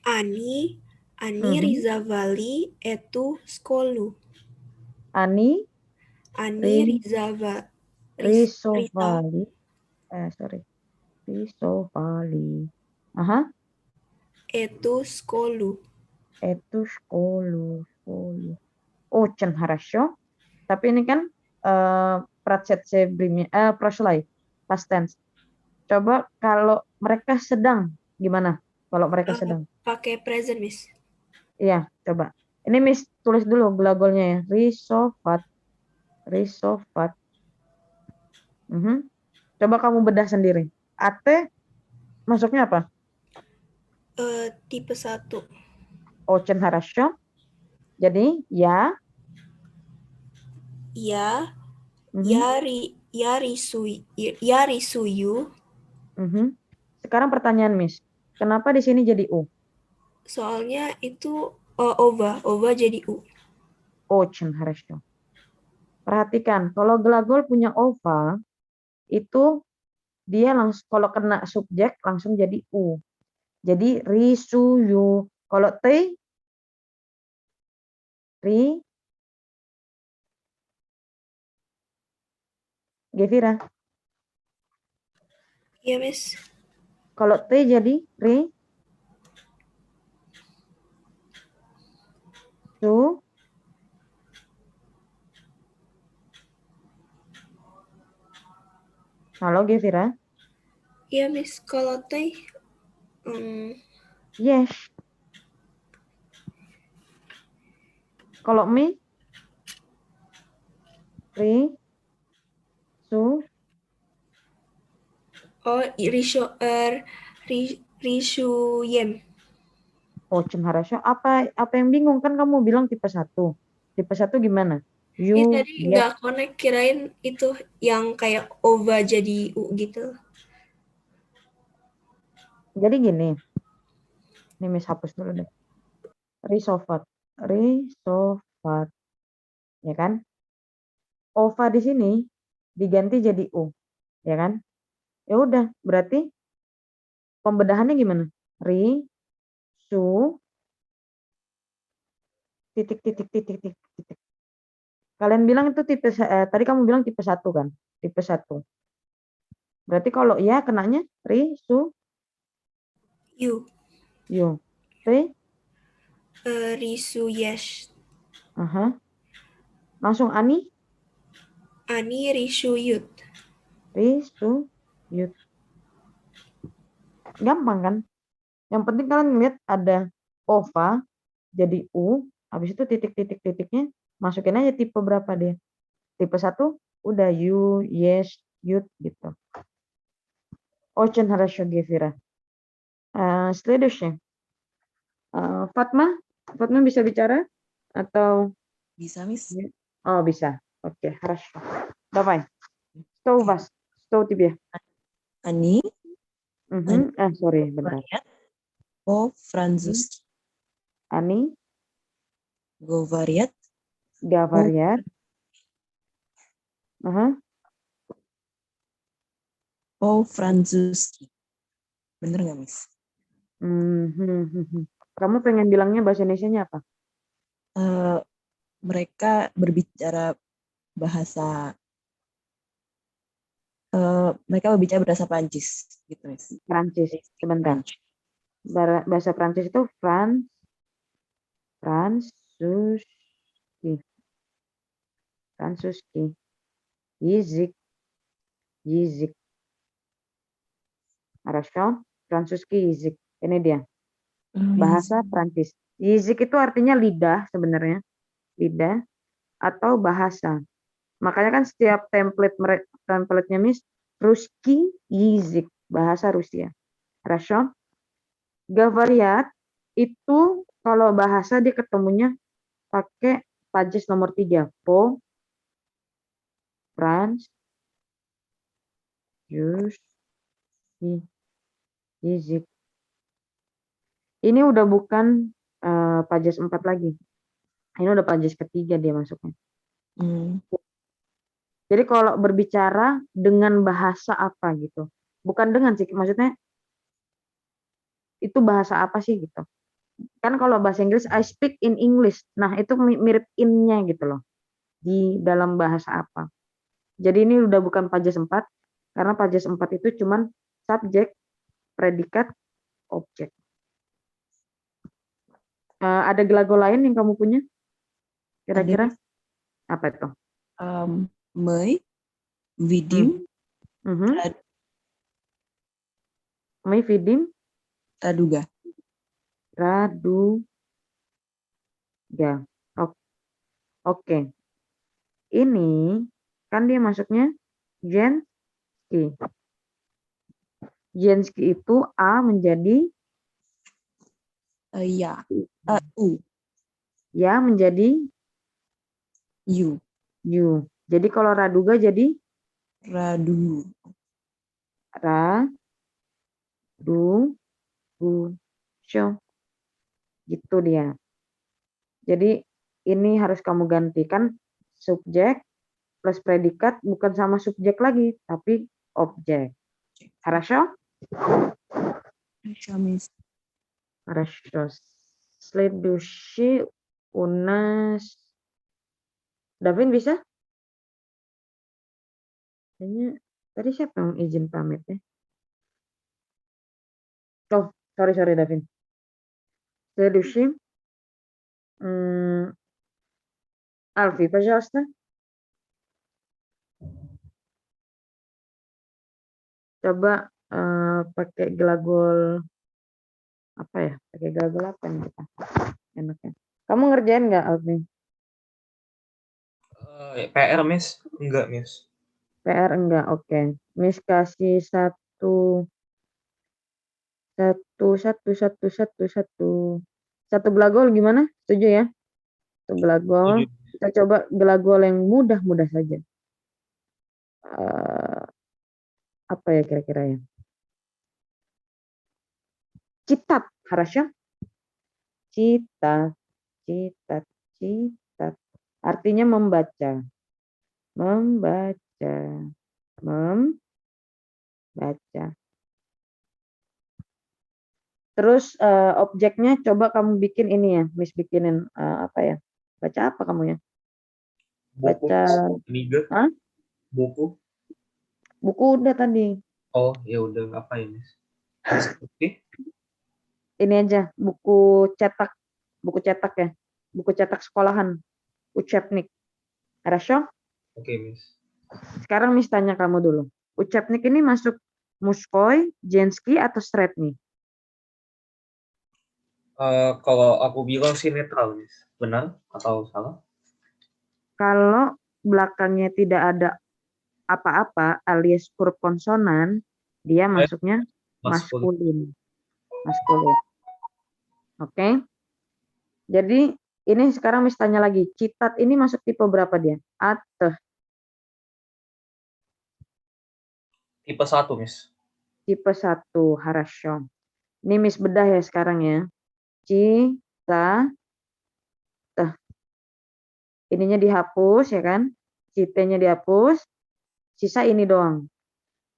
Ani, Ani Mhm. Rizavali etu skolu. Ani Ani ri Rizava, Risa risovali. Sorry. Risovali. Aha. etu skolu. Itu skolu. Skolu. Очень хорошо. Tapi ini kan прошлой, past tense. Coba kalau mereka sedang, gimana? Kalau mereka Eh, sedang. pakai present, Miss. Iya, coba. Ini Miss tulis dulu glagolnya ya. Risovat, risovat. Mhm. Coba kamu bedah sendiri. At masuknya apa? Tipe satu. Очень хорошо. Jadi ya. Ya, Mhm, ya risuyu. mhm. Sekarang pertanyaan Miss. Kenapa di sini jadi U? Soalnya itu ova jadi u. Очень хорошо. Perhatikan, kalau glagol punya ova, itu dia langsung kalau kena subjek langsung jadi U. Jadi risuyu. Kalau T, ri, Gevira. Iya, Miss. Kalau T jadi ri, su. Halo Gevira. Iya, Miss. Kalau teh, hmm, Yes. Kalau mi, ri, su. oh, risuyem. Oh, Cemharasyo. Apa yang bingung kan kamu bilang tipe satu. Tipe satu gimana? Iya, You, tadi yes. nggak connect, kirain itu yang kayak ova jadi u gitu. Jadi gini. Ini Miss hapus dulu deh. Risofat. Risofat. Ya kan? Ova di sini diganti jadi U. Ya kan? Ya udah, berarti pembedahannya gimana? Ri, su, titik, titik, titik, titik, titik. Kalian bilang itu tadi kamu bilang tipe satu kan? Tipe satu. Berarti kalau ya kenanya ri, su, Yu, yu. T, risuyes. aha. Langsung ani, Ani risuyut. ri, su, yu. Gampang kan? Yang penting kalian lihat ada ova jadi u, habis itu titik-titik-titiknya masukin aja tipe berapa dia. Tipe satu udah you, yes, youth gitu. Очень хорошо, Гефира. Следующее. Fatma, Fatma bisa bicara atau Bisa, Miss. oh bisa. Oke, хорошо. Давай. Что у Oke. вас? Что у тебя? Ani, Ani Sorry, bentar. Variat, по-французски. Ani, Говорят говорят. Aha. по-французски. Bener nggak, Miss? Kamu pengen bilangnya bahasa Indonesianya apa? Eh, mereka berbicara bahasa mereka berbicara bahasa Prancis gitu, Miss. Prancis. They speak Sebentar. French. Bahasa Prancis itu Fransuski. Fransuski. Yizik. Yizik. Хорошо. Fransuski Yizik. Ini dia. Bahasa Prancis. Yizik itu artinya lidah sebenarnya. Lidah atau bahasa. Makanya kan setiap template-nya Miss Ruski Yizik. Bahasa Rusia. Хорошо. Gavariat itu kalau bahasa dia ketemunya pakai pajes nomor 3. Po, Frans, Jus, Yizik. Ini udah bukan pajes 4 lagi. Ini udah pajes ketiga dia masuknya. Jadi kalau berbicara dengan bahasa apa gitu. Bukan dengan sih, maksudnya itu bahasa apa sih gitu. Kan kalau bahasa Inggris I speak in English. Nah, itu mirip in-nya gitu loh. Di dalam bahasa apa. Jadi ini udah bukan pajas 4 karena pajas 4 itu cuman subjek, predikat, objek. Ada gelagol lain yang kamu punya? Kira-kira Ada apa itu? Mei, Vidim, Mei, Vidim, Raduga. Raduga. Oke. Ini kan dia masuknya Jenski. Jenski itu A menjadi Ya. U. ya menjadi U. U. Jadi kalau Raduga jadi Radu. Show. Gitu dia. Jadi ini harus kamu gantikan subjek plus predikat bukan sama subjek lagi, tapi objek. Хорошо? Хорошо. Следующий у нас... Davin bisa? Kayaknya tadi siapa yang izin pamit ya? Oh, sorry Davin. Следующий. Alfi, пожалуйста. Coba pakai gelagol apa ya? Pakai gelagol apa nih kita? Enaknya. Kamu ngerjain nggak, Alfi? PR, Miss? Enggak, Miss. PR enggak, oke. Miss kasih satu gelagol gimana? Setuju ya? Satu gelagol. Kita coba gelagol yang mudah-mudah saja. Apa ya kira-kira ya? Citat, harusnya. Citat. Artinya membaca. Membaca. Terus objeknya coba kamu bikin ini ya, Miss bikinin apa ya? Baca apa kamu ya? Baca Hah? Buku. Buku udah tadi. Oh, ya udah, apa ya, Miss? Oke. Ini aja, buku cetak ya. Buku cetak sekolahan. Учебник. Хорошо? Oke, Miss. Sekarang Miss tanya kamu dulu. Учебник ini masuk мужской, женский atau средний? Kalau aku bilang sih netral, Miss. Benar atau salah? Kalau belakangnya tidak ada apa-apa alias huruf konsonan, dia masuknya maskulin. Oke. Jadi ini sekarang Miss tanya lagi, citat ini masuk tipe berapa dia? Atau Tipe 1, Miss. tipe 1, хорошо. Ini Miss bedah ya sekarang ya. Cita, ininya dihapus ya kan? Citanya dihapus, sisa ini doang.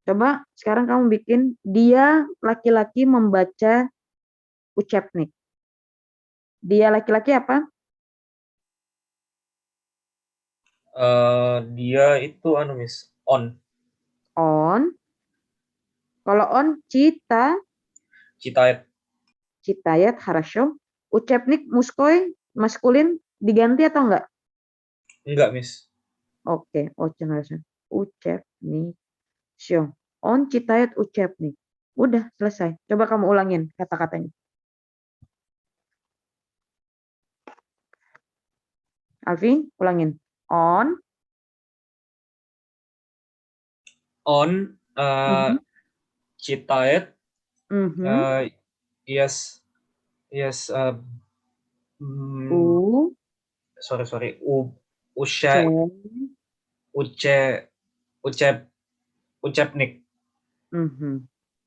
Coba sekarang kamu bikin dia laki-laki membaca учебник. Dia laki-laki apa? Dia itu Miss, on. Kalau on Citayat, хорошо. Учебник мужской, maskulin diganti atau enggak? Enggak, Miss. Oke, очень хорошо. Учебник. Все. Он читает учебник. Udah, selesai. Coba kamu ulangin kata-katanya. Alfi, ulangin. On. Читает. Yes. Sorry. Учебник.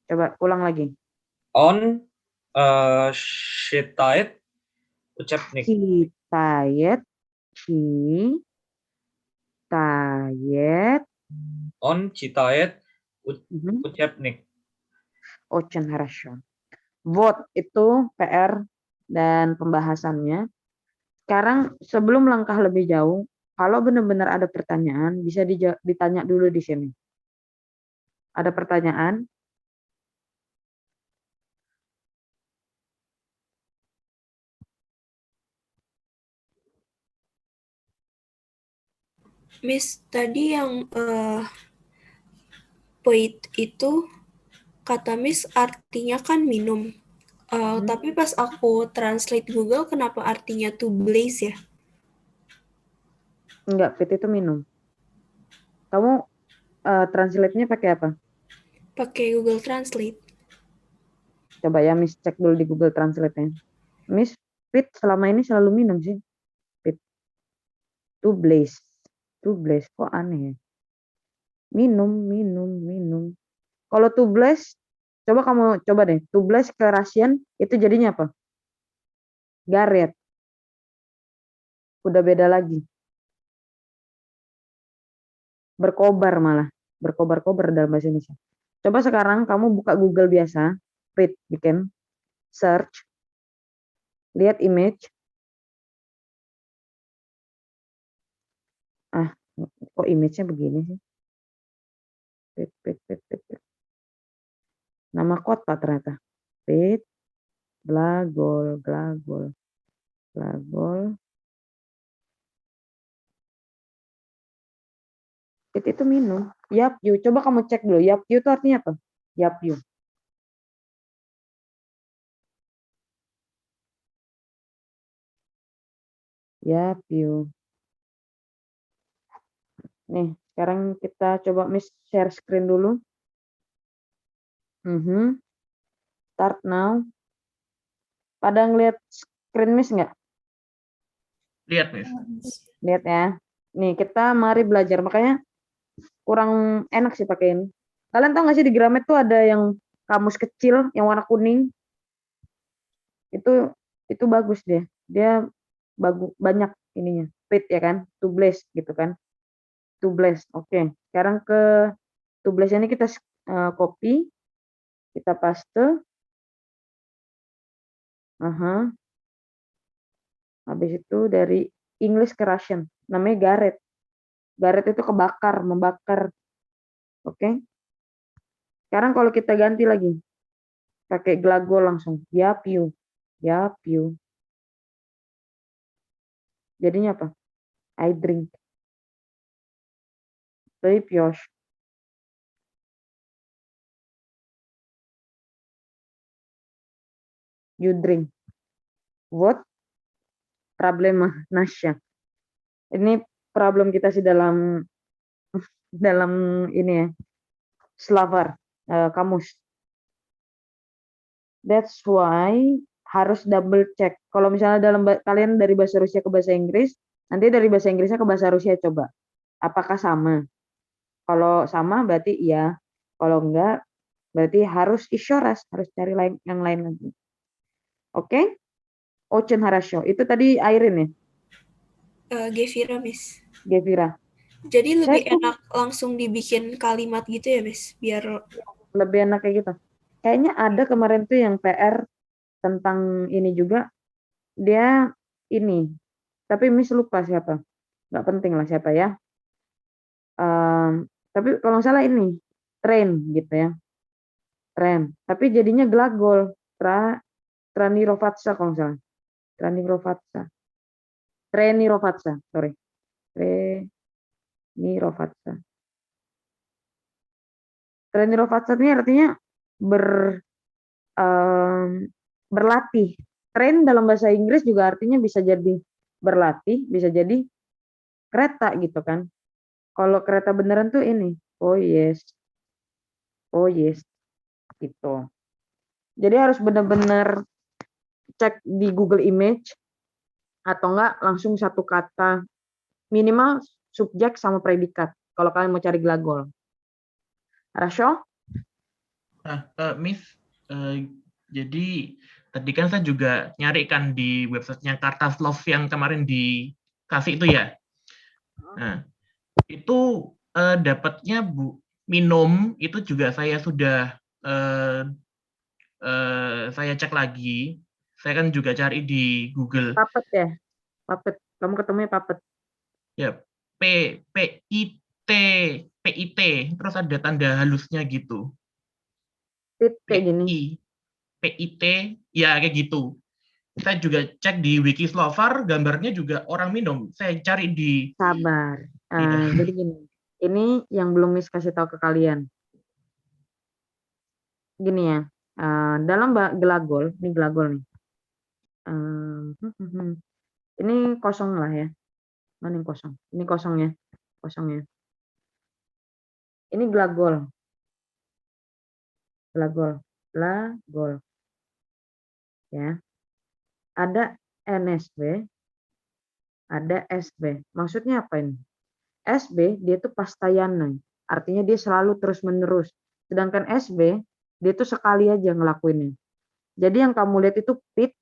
Coba ulang lagi. On читает учебник. Он читает учебник. Очень хорошо. Вот itu PR dan pembahasannya. Sekarang sebelum langkah lebih jauh, kalau benar-benar ada pertanyaan, bisa ditanya dulu di sini. Ada pertanyaan? Miss, tadi yang poit itu kata Miss artinya kan minum. Tapi pas aku translate Google, kenapa artinya to blaze ya? Enggak, fit itu minum. Kamu translate-nya pakai apa? Pakai Google Translate. Coba ya Miss cek dulu di Google Translate-nya. Miss, fit selama ini selalu minum sih. Fit. To blaze. To blaze, kok aneh ya? Minum. Kalau to blaze, coba deh. To blaze ke Russian, itu jadinya apa? Garet. Udah beda lagi. Berkobar malah. Berkobar-kobar dalam bahasa Indonesia. Coba sekarang kamu buka Google biasa. Fit, bikin. Search. Lihat image. Kok image-nya begini sih? Fit. Nama kota ternyata. Fit. Glagol. Fit itu minum. Yapyu. Coba kamu cek dulu. Yapyu itu artinya apa? Yapyu. Yapyu. Nih, sekarang kita coba Miss share screen dulu. Start now. Pada ngeliat screen Miss nggak? Lihat, Miss. Lihat ya. Nih, kita mari belajar. Makanya kurang enak sih pakai ini. Kalian tahu nggak sih di Gramet tuh ada yang kamus kecil yang warna kuning? Itu bagus deh. Dia banyak ininya. Fit ya kan? To blaze gitu kan? To blaze. Oke. Sekarang ke to blaze ini kita copy, kita paste. Habis itu dari English ke Russian. Namanya garet. Garet itu kebakar, membakar. Oke. Sekarang kalau kita ganti lagi. Pakai glagol langsung. Yapyu. Jadinya apa? I drink. Ты пьешь. You drink. What? Проблема наша. Ini problem kita sih dalam ini ya. Slavar, kamus. That's why harus double check. Kalau misalnya kalian dari bahasa Rusia ke bahasa Inggris, nanti dari bahasa Inggrisnya ke bahasa Rusia coba. Apakah sama? Kalau sama berarti iya. Kalau enggak, berarti harus isyoras, harus cari yang lain lagi. Oke? Очень хорошо. Itu tadi Airin ya? Gevira, Miss. Gevira. Jadi lebih enak langsung dibikin kalimat gitu ya, Miss? Biar lebih enak kayak gitu. Kayaknya ada kemarin tuh yang PR tentang ini juga. Dia ini. Tapi Miss lupa siapa. Nggak penting lah siapa ya. Tapi kalau nggak salah ini. Train gitu ya. Train. Tapi jadinya glagol. Tranirovatsa kalau nggak salah. Trenirovatsa. Sorry. Trenirovatsa ini artinya berlatih. Train dalam bahasa Inggris juga artinya bisa jadi berlatih, bisa jadi kereta gitu kan. Kalau kereta beneran tuh ini. Oh yes. Gitu. Jadi harus benar-benar cek di Google Image atau enggak langsung satu kata, minimal subjek sama predikat kalau kalian mau cari glagol. Rasyo? Miss, jadi tadi kan saya juga nyarikan di websitenya Kartaslov yang kemarin dikasih itu ya. Nah, itu dapatnya minum itu juga saya sudah saya cek lagi. Saya kan juga cari di Google. Puppet ya? Puppet. Kamu ketemunya puppet. Ya, PIT, terus ada tanda halusnya gitu. Pit kayak gini. PIT, ya kayak gitu. Saya juga cek di Wikislover, gambarnya juga orang minum. Saya cari di... Sabar. Iya. Jadi gini. Ini yang belum Miss kasih tahu ke kalian. Gini ya. Dalam gelagol, ini gelagol nih. Ini kosong lah ya. Mana yang kosong? Ini kosongnya. Kosongnya. Ini gelagol. Gelagol. Gelagol. Ya. Ada NSB, ada SB. Maksudnya apa ini? SB dia itu pastayana, artinya dia selalu terus menerus. Sedangkan SB dia itu sekali aja ngelakuinnya. Jadi yang kamu lihat itu pit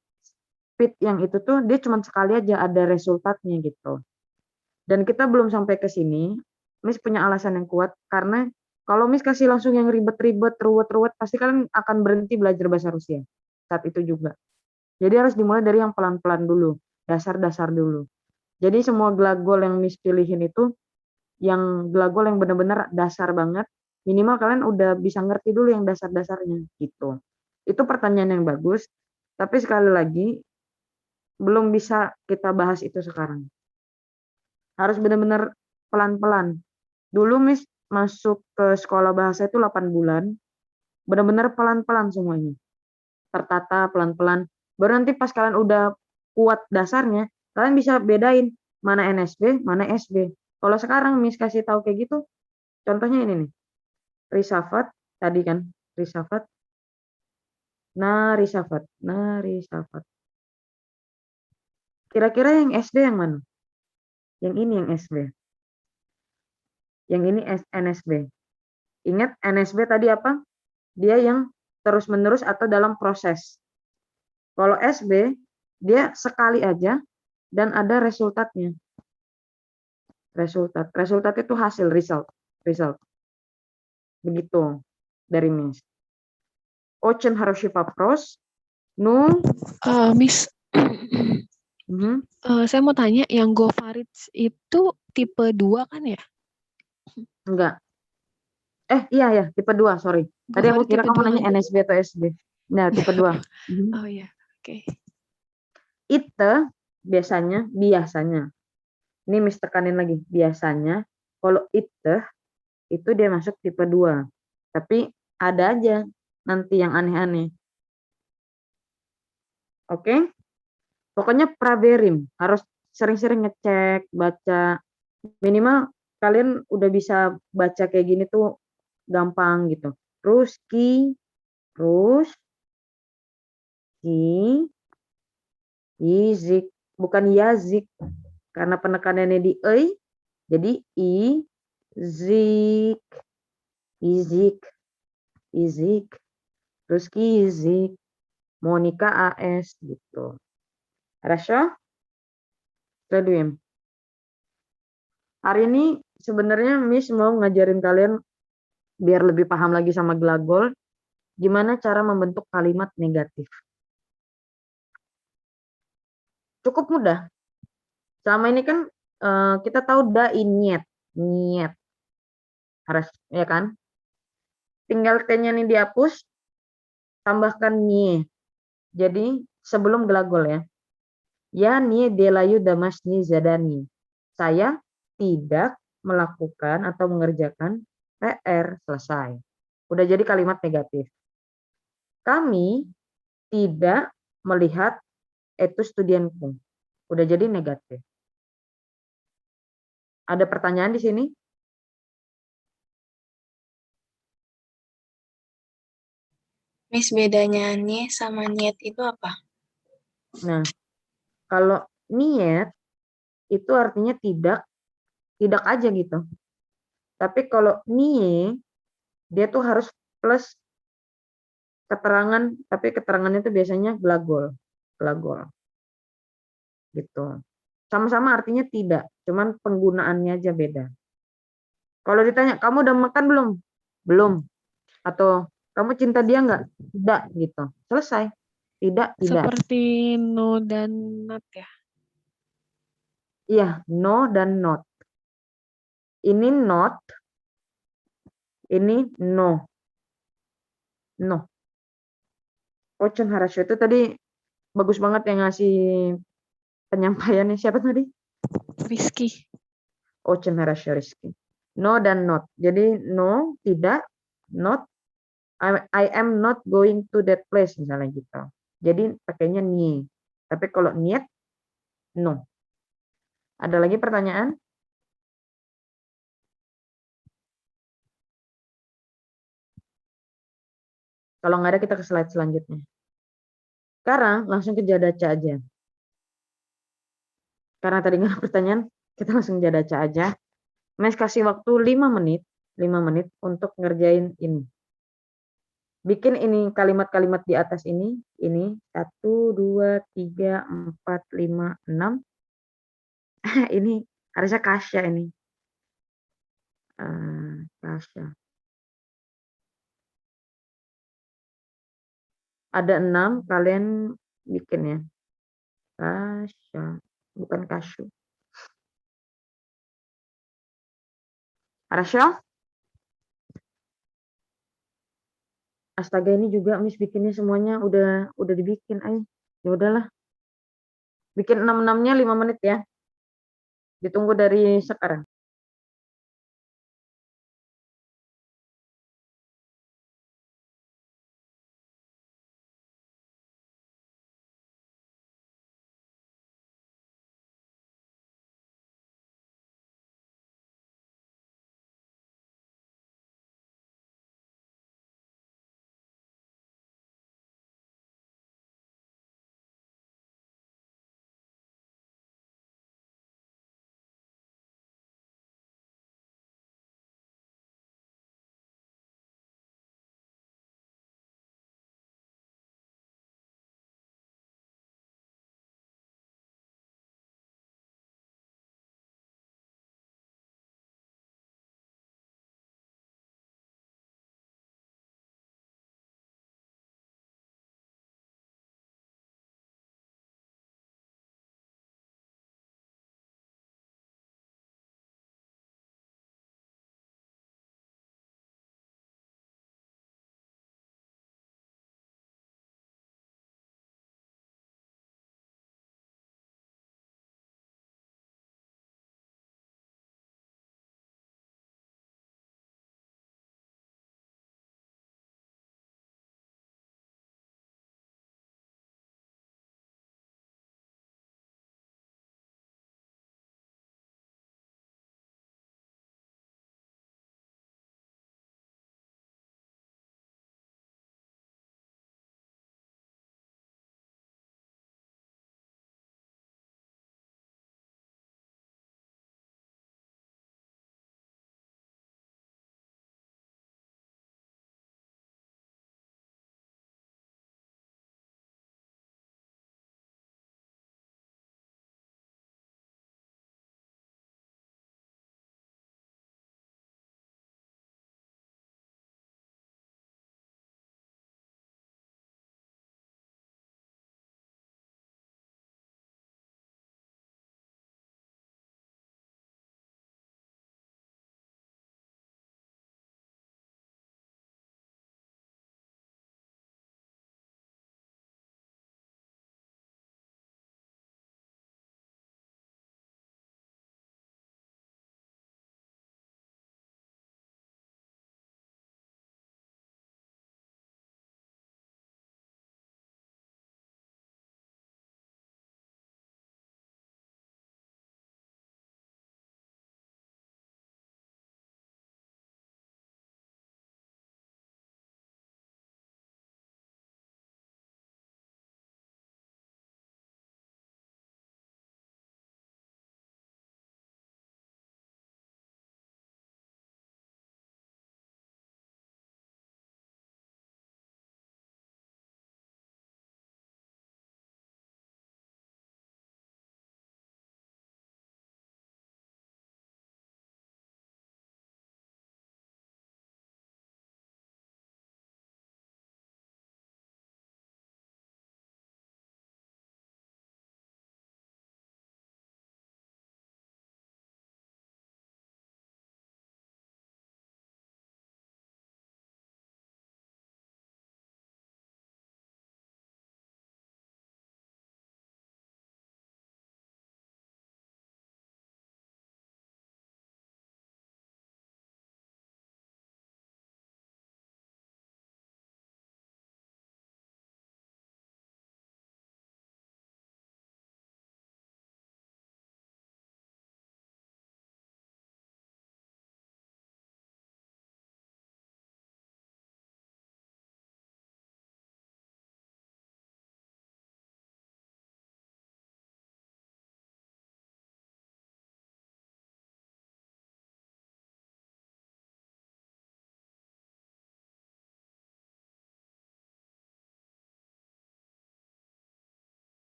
yang itu tuh dia cuma sekali aja ada resultatnya gitu. Dan kita belum sampai ke sini, Miss punya alasan yang kuat karena kalau Miss kasih langsung yang ribet-ribet, ruwet-ruwet, pasti kalian akan berhenti belajar bahasa Rusia saat itu juga. Jadi harus dimulai dari yang pelan-pelan dulu, dasar-dasar dulu. Jadi semua glagol yang Miss pilihin itu, yang glagol yang benar-benar dasar banget, minimal kalian udah bisa ngerti dulu yang dasar-dasarnya gitu. Itu pertanyaan yang bagus, tapi sekali lagi belum bisa kita bahas itu sekarang. Harus benar-benar pelan-pelan. Dulu Miss masuk ke sekolah bahasa itu 8 bulan, benar-benar pelan-pelan semuanya. Tertata pelan-pelan. Baru nanti pas kalian udah kuat dasarnya, kalian bisa bedain mana NSB, mana SB. Kalau sekarang Miss kasih tahu kayak gitu, contohnya ini nih. Risafat, tadi kan, risafat. Risafat. Kira-kira yang SD yang mana? Yang ini yang SB. Yang ini NSB. Ingat NSB tadi apa? Dia yang terus-menerus atau dalam proses. Kalau SB, dia sekali aja dan ada resultatnya. Resultat itu hasil, result. Begitu dari Miss. Очень хороший вопрос. Miss, saya mau tanya, yang Govaritz itu tipe 2 kan ya? Enggak. Iya ya, tipe 2, sorry. Tadi aku kira kamu nanya NSB atau SB. Nah, tipe 2. Oh iya, oke. Itu biasanya. Ini Miss tekanin lagi, biasanya kalau itu dia masuk tipe 2. Tapi ada aja nanti yang aneh-aneh. Oke? Pokoknya praverim, harus sering-sering ngecek, baca. Minimal kalian udah bisa baca kayak gini tuh gampang gitu. Terus Izik, bukan Yazik. Karena penekanannya di ei, jadi Izik. Terus Kizik. Monica AS gitu. Rasha? Следуем. Hari ini sebenarnya Miss mau ngajarin kalian biar lebih paham lagi sama glagol, gimana cara membentuk kalimat negatif. Cukup mudah. Selama ini kan kita tahu niet. Harus, ya kan? Tinggal T-nya ini dihapus, tambahkan nye. Jadi sebelum glagol ya. Ya nie delayu damasni zadani. Saya tidak melakukan atau mengerjakan PR, selesai. Udah jadi kalimat negatif. Kami tidak melihat itu studienku. Udah jadi negatif. Ada pertanyaan di sini? Miss, bedanya nie sama niet itu apa? Nah, kalau niet itu artinya tidak aja gitu. Tapi kalau nie, dia tuh harus plus keterangan, tapi keterangannya itu biasanya glagol. Gitu. Sama-sama artinya tidak, cuman penggunaannya aja beda. Kalau ditanya, kamu udah makan belum? Belum. Atau kamu cinta dia nggak? Tidak, gitu. Selesai. Tidak, tidak. Seperti no dan not ya. Iya, no dan not. Ini not, ini no. No. Ocon Harasyo itu tadi bagus banget yang ngasih penyampaiannya. Siapa tadi? Rizky. Ocon Harasyo Rizky. No dan not. Jadi no, tidak, not, I am not going to that place misalnya gitu. Jadi pakainya ni. Tapi kalau niet, no. Ada lagi pertanyaan? Kalau nggak ada kita ke slide selanjutnya. Sekarang langsung ke Jadaca aja. Karena tadi nggak ada pertanyaan, kita langsung Jadaca aja. Mes kasih waktu 5 menit untuk ngerjain ini. Bikin ini kalimat-kalimat di atas ini 1, 2, 3, 4, 5, 6. Ini harusnya Kasya ini. Kasya. Ada 6, kalian bikin ya. Kasya, bukan Kasyu. Arasya? Astaga, ini juga Miss bikinnya semuanya udah dibikin, ya udahlah. Bikin 6-6-nya 5 menit ya. Ditunggu dari sekarang.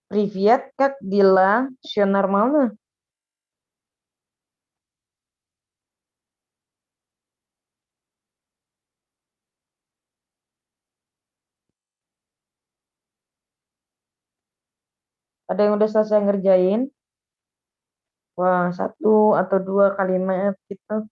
Привет, как дела? Все нормально? Ada yang udah selesai ngerjain? Wah, 1 atau 2 kalimat gitu.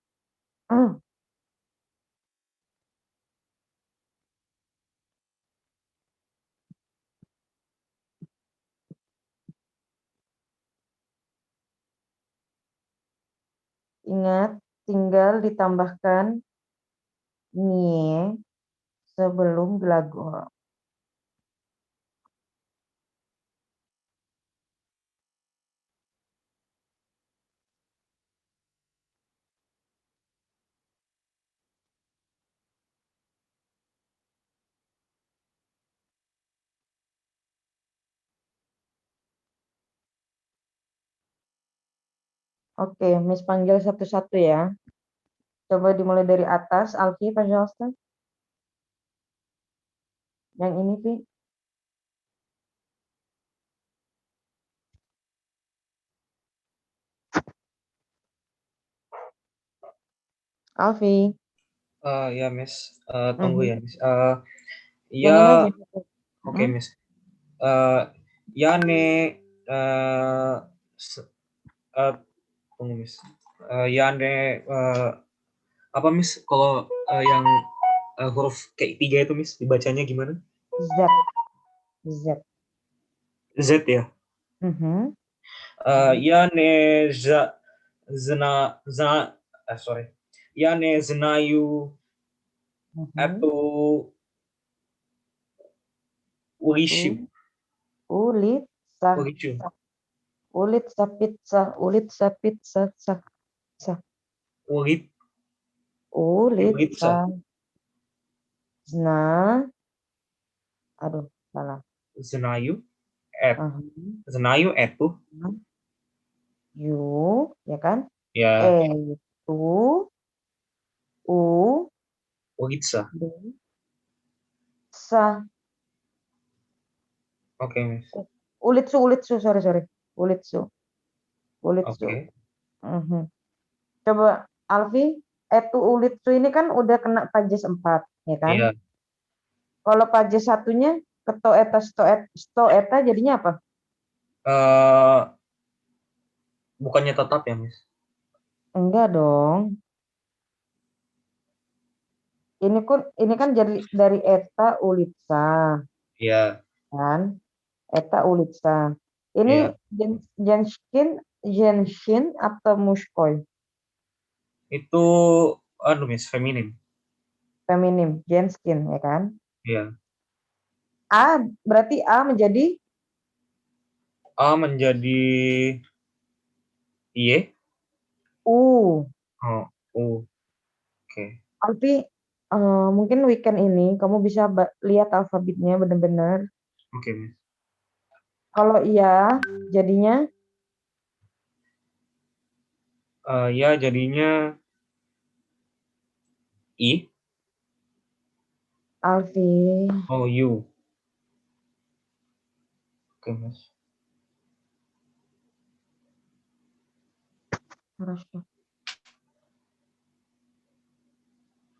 Ingat, tinggal ditambahkan nie sebelum glagol. Oke, Miss panggil satu-satu ya. Coba dimulai dari atas. Alfi, пожалуйста. Yang ini, Pi. Alfi. Ya, Miss. Tunggu ya, Miss. Yang ini aja. Ya, oke, Miss. Yane, tunggu, Miss. Yane, apa, Miss? Kalau yang huruf kayak 3 itu, Miss, dibacanya gimana? Z. Z. Z ya? Yane, sorry. Yane, znаю, atau ulishu. Улица. Ulishu. Улица, pizza. Улица, pizza. Ulit. Улица. Zna. Aduh, salah. Znaju, itu. You, ya kan? Ya, Itu. U. Ulitsa. Sa. Oke, Miss. Ulitsu, sorry. Ulitsu. Oke. Coba, Alfi, itu ulitsu ini kan udah kena pajes 4, ya kan? Iya. Kalau pajes satunya, ketoeta, stoeta jadinya apa? Bukannya tetap ya, Miss? Enggak dong. Ini kan jadi dari eta ulitsa, Iya. kan? Eta ulitsa. Ini Genshin atau mushkoi? Itu Miss, feminim. Feminim, Genshin, ya kan? Iya. Berarti A menjadi iye. U. Oh, U. Oke. Alfi, mungkin weekend ini kamu bisa lihat alfabetnya benar-benar. Oke, Miss. Kalau iya, jadinya Ya, jadinya I. Alfi. Oh, U. Oke, Miss.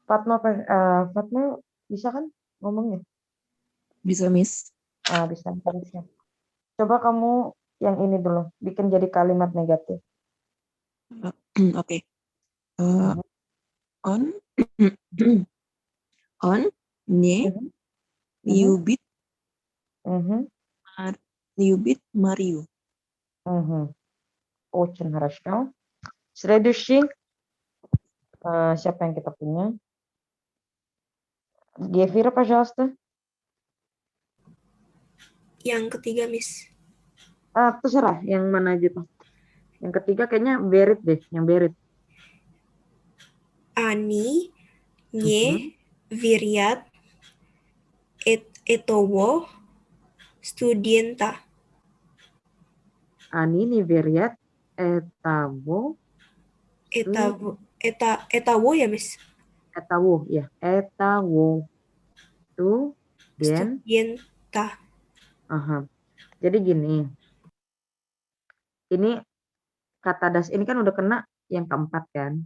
Fatma bisa kan ngomongnya? Bisa, Miss. Bisa. Coba kamu yang ini dulu, bikin jadi kalimat negatif. Oke. On. On. Ne. Liubit. Liubit Mario. Очень хорошо. Следующий. Siapa yang kita punya? Gevira, пожалуйста. Yang ketiga, Miss. Terserah yang mana aja tuh. Yang ketiga kayaknya Berit deh, yang Berit. Ani, Nye, Viriat, Etowo, Studienta. Ani, Niveriat, Etawo. Etawo ya, Miss? Etawo, ya. Etawo. Studienta. Studienta. Jadi gini, ini kata das ini kan udah kena yang keempat kan.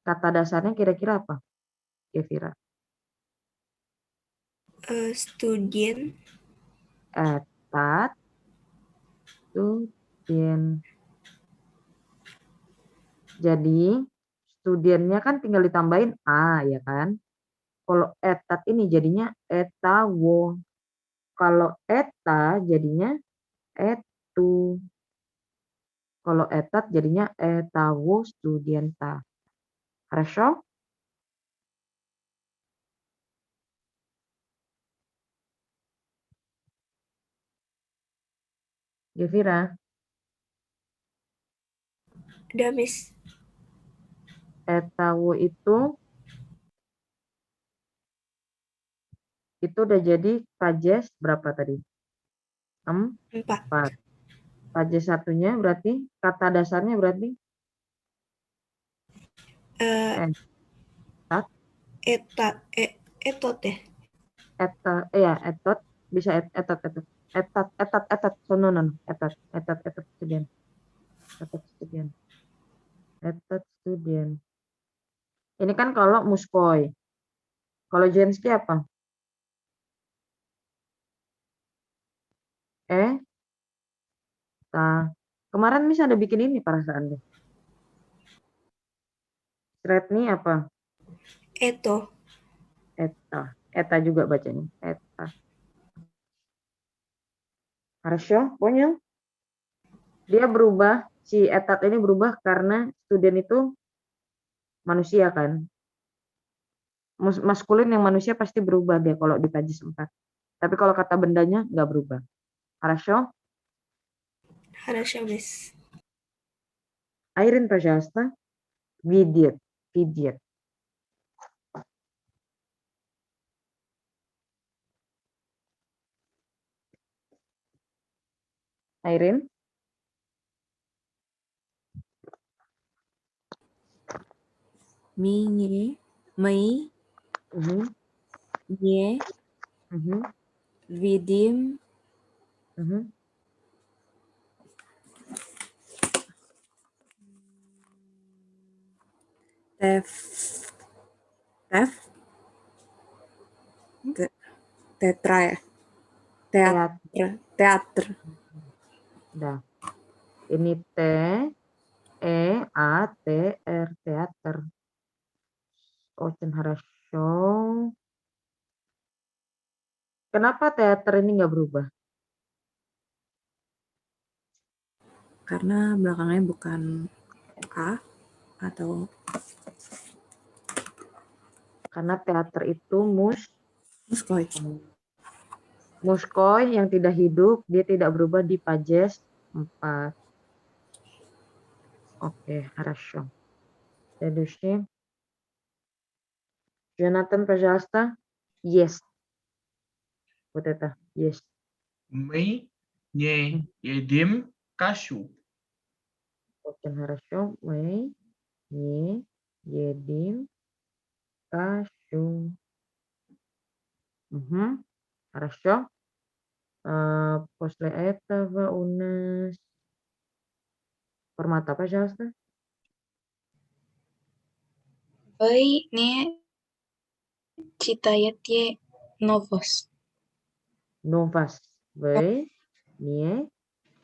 Kata dasarnya kira-kira apa, Kevira? Studien. Etat, studien. Jadi studiennya kan tinggal ditambahin a ya kan. Kalau etat ini jadinya etawo. Kalau eta jadinya etu. Kalau etat jadinya etawo studienta. Хорошо? Gevira, Udah, Miss. etawo itu udah jadi pajes berapa tadi? 4. 4. Pajes satunya berarti kata dasarnya berarti etat, Etot ya. etot bisa etat. So, no, etat studien. Etat studien. Ini kan kalau muskoi. Kalau jenski apa? Kemarin Miss ada bikin ini perasaan deh. Thread apa? Eto. Eta juga bacanya. Eta. Хорошо, понял? Dia berubah, si etat ini berubah karena student itu manusia kan. Maskulin yang manusia pasti berubah dia kalau di pajis 4. Tapi kalau kata bendanya nggak berubah. Хорошо? Хорошо, Miss. Айрин, пожалуйста. Видит. Айрин? Minye, mei, nye, vidim, tef, tetra ya, teater. Dah. Ini T, E, A, T, R, teater. Очень хорошо. Kenapa teater ini nggak berubah? Karena belakangnya bukan A atau Karena teater itu muskoi. Muskoi yang tidak hidup, dia tidak berubah di pajes 4. Oke, хорошо. Следующий. Jonathan, пожалуйста. Есть. Вот это. Есть. Мы не едим кашу. Очень хорошо. Мы не едим кашу. Хорошо. После этого у нас Permata, пожалуйста. Вы не читаете новость. Novas. Вы не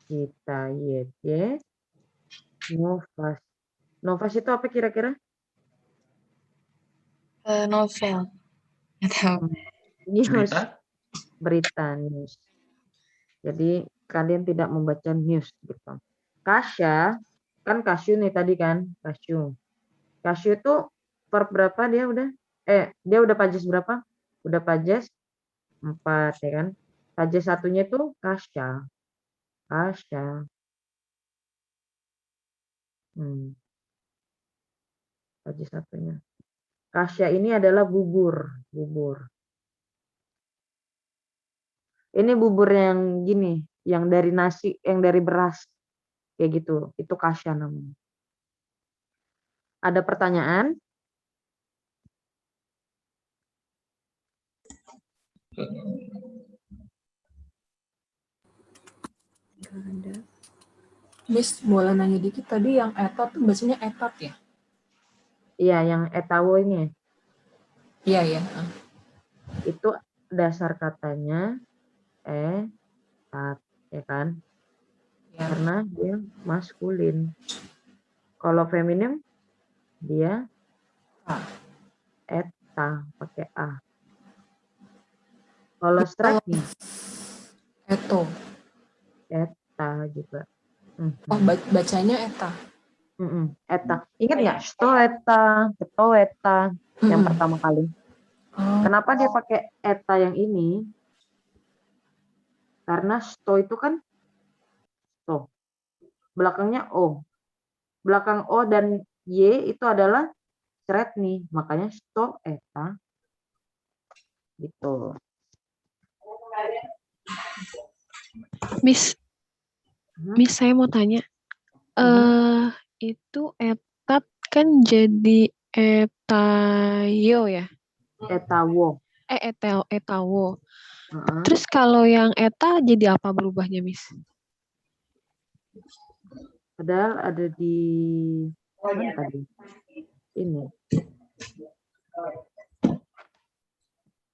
читаете novas. Novas itu apa kira-kira? Novel. Atau News. Berita. News. Jadi kalian tidak membaca news gitu. Kasya, kan kasyu nih tadi kan, kasyu. Kasyu itu verb berapa dia udah? Dia udah pajes berapa? Udah pajes 4 ya kan. Pajes satunya itu kasya. Pajes satunya. Kasya ini adalah bubur. Ini bubur yang gini, yang dari nasi, yang dari beras. Kayak gitu. Itu kasya namanya. Ada pertanyaan? Ada. Miss, boleh nanya dikit tadi yang etat tuh bacanya etat ya? Iya, yang etawo ini Iya, ya. itu dasar katanya etat, ya kan? Ya. Karena dia maskulin. Kalau feminim dia eta pakai a. Kalau straight nih Eto. eta juga. Oh, bacanya eta. Eta. Ingat nggak? Stoeta, ketoeta yang pertama kali. Oh. Kenapa dia pakai eta yang ini? Karena sto itu kan sto. Belakangnya o. Belakang o dan y itu adalah straight nih. Makanya sto eta. Gitu. Miss, saya mau tanya. Itu etat kan jadi etayo ya? Etawo. Etawo. Terus kalau yang eta jadi apa berubahnya, Miss? Padahal ada di mana tadi? Ini.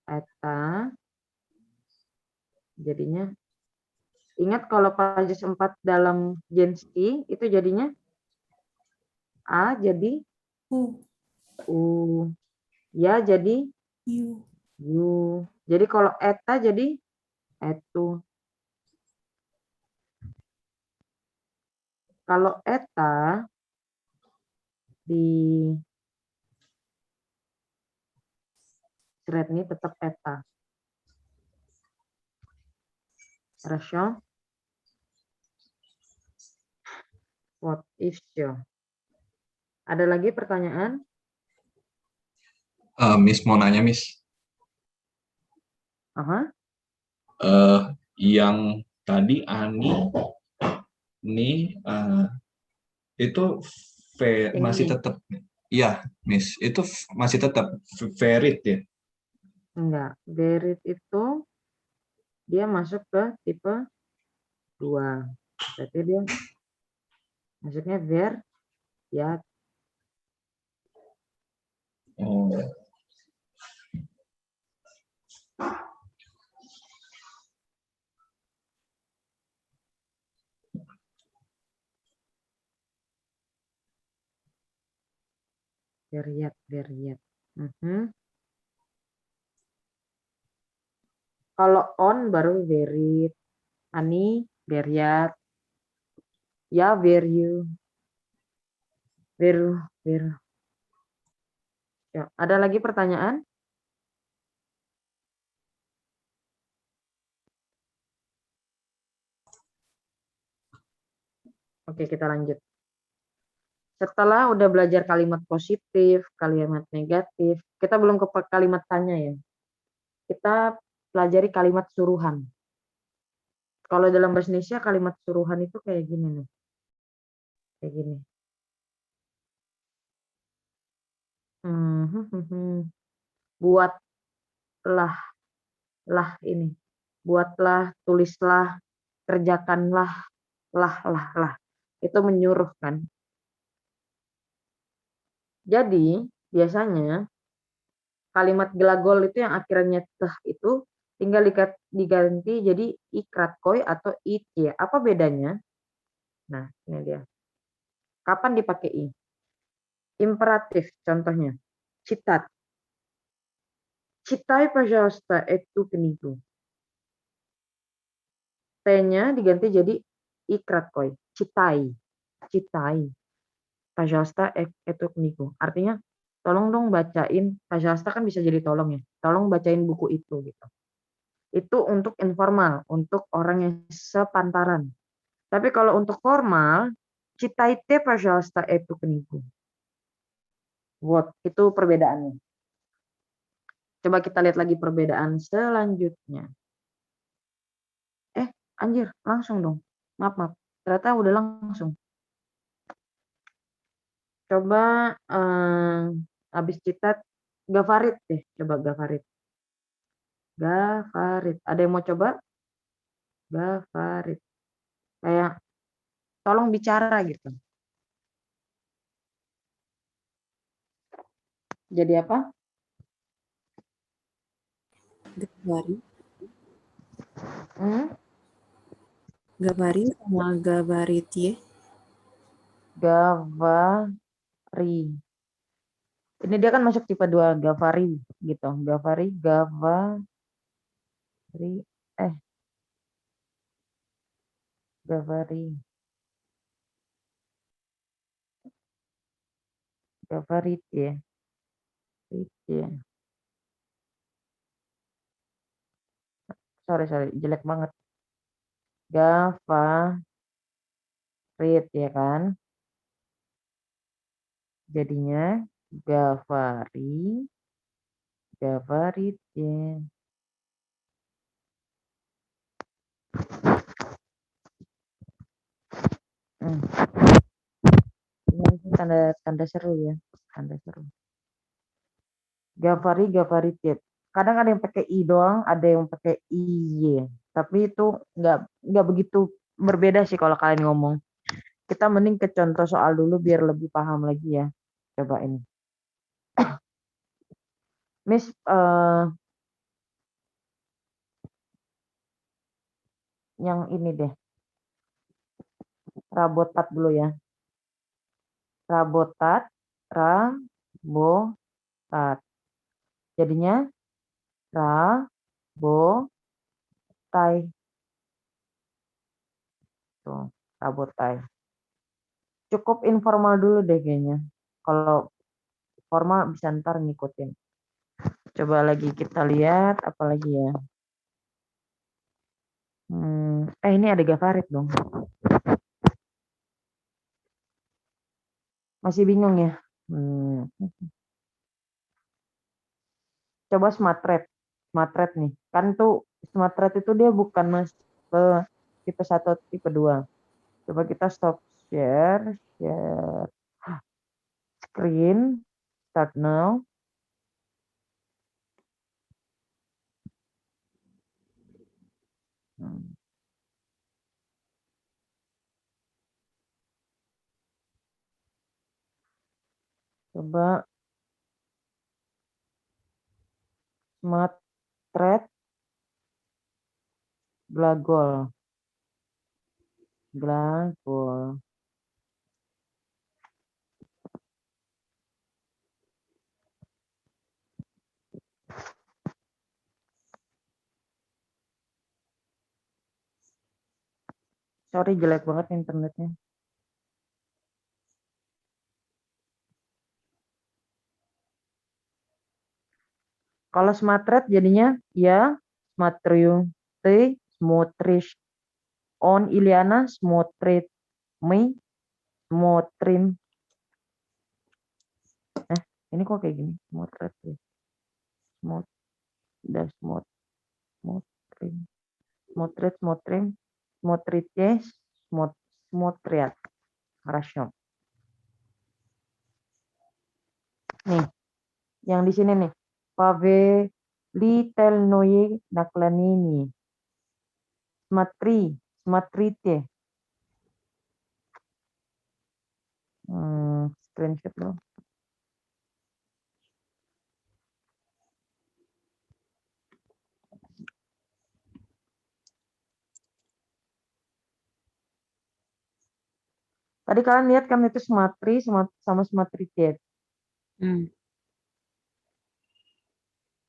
Eta. Jadinya ingat kalau pajas 4 dalam Jenski itu jadinya A jadi U. Ya jadi U. Jadi kalau eta jadi etu. Kalau eta di thread ini tetap eta. Rasio. What if so? Ada lagi pertanyaan? Miss mau nanya, Miss. Yang tadi Ani ini itu masih tetap, ya, Miss, itu masih tetap varied ya? Enggak, varied itu dia masuk ke tipe 2. Berarti dia masuknya variat. Oh. Variat. Kalau on baru varied. Ani variat. Ya veru. Ya, ada lagi pertanyaan? Oke, kita lanjut. Setelah udah belajar kalimat positif, kalimat negatif, kita belum ke kalimat tanya ya. Kita pelajari kalimat suruhan. Kalau dalam bahasa Indonesia kalimat suruhan itu kayak gini nih. Kayak gini. Buatlah, ini. Buatlah, tulislah, kerjakanlah, lah. Itu menyuruh kan. Jadi, biasanya kalimat gelagol itu yang akhirnya teh itu tinggal diganti jadi ikrat koi atau itie. Apa bedanya? Nah, ini dia. Kapan dipakai i? Imperatif contohnya. Citat. Читай, пожалуйста, эту книгу. T-nya diganti jadi ikrat koi. Citai. Пожалуйста, эту книгу. Artinya, tolong dong bacain. Пожалуйста kan bisa jadi tolong ya. Tolong bacain buku itu gitu. Itu untuk informal, untuk orang yang sepantaran. Tapi kalau untuk formal, читайте, пожалуйста, эту книгу. What? Itu perbedaannya. Coba kita lihat lagi perbedaan selanjutnya. Anjir, langsung dong. Maaf. Ternyata udah langsung. Coba habis citat Gafarit deh. Coba Gafarit. Ada yang mau coba? Gafarit. Kayak tolong bicara gitu. Jadi apa? Gabari. Hmm? Gabari sama gabaritie. Gavari. Ini dia kan masuk tipe 2, Gavari gitu. Gavari, Gavari. Gavaritie. Sorry, jelek banget. Gavarit ya kan. Jadinya Gavari, Gavaritie. Ini tanda seru ya. Tanda seru. Gavari, Gavaritie. Kadang ada yang pakai i doang, ada yang pakai iy. Tapi itu nggak begitu berbeda sih kalau kalian ngomong. Kita mending ke contoh soal dulu biar lebih paham lagi ya. Coba ini. Miss, yang ini deh. Rabotat dulu ya. Rabotat. Jadinya rabotai. Tuh, rabotai. Cukup informal dulu deh kayaknya. Kalau formal bisa ntar ngikutin. Coba lagi kita lihat apa lagi ya. Ini ada Gavarit dong. Masih bingung ya? Coba Smartred nih. Kan tuh Smartred itu dia bukan ke tipe 1 atau tipe 2. Coba kita stop share screen, start now. Coba Smartred glagol. Sorry jelek banget internetnya. Kalau Smartred jadinya ya Smatrium T, Smotrish on Iliana, Smotrid Me, Smotrim. Ini kok kayak gini? Smotred ya. Smotrim, Smotrites, Smotriat. Хорошо. Nih, yang di sini nih. Повелительное наклонение. Смотрите. Screenshot dong. Tadi kalian lihat kan itu Smatri sama Smatricate.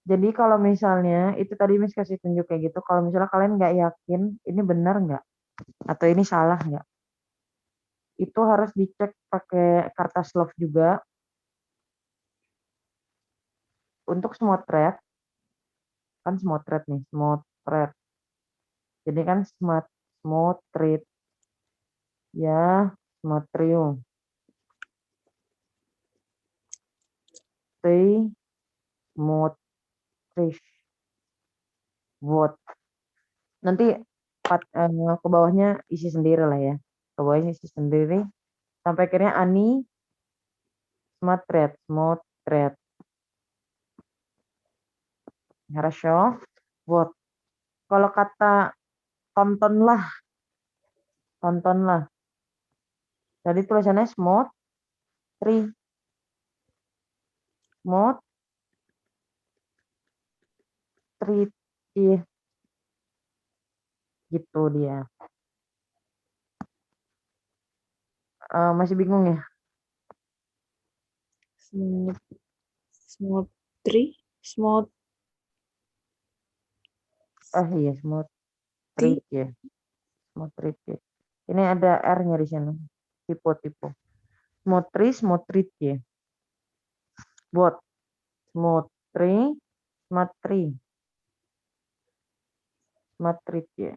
Jadi kalau misalnya itu tadi Miss kasih tunjuk kayak gitu, kalau misalnya kalian nggak yakin ini benar nggak atau ini salah nggak, itu harus dicek pakai kertas love juga. Untuk Smotred, kan Smotred nih, Smotred. Jadi kan Smotred ya, Smotrium. Smotrish. Vote. Nanti ke bawahnya isi sendiri lah ya. Ke bawahnya isi sendiri. Sampai akhirnya Ani Smartred. Хорошо. Вот. Kalau kata tontonlah tontonlah. Tadi tulisannya smooth tree. Smooth tree. Gitu dia. Masih bingung ya? Smooth tree, smooth Iya, smooth tree ya. Smooth tree ya. Ini ada R-nya di sana. Tipe. Smooth tree ya. Buat smooth tree ya.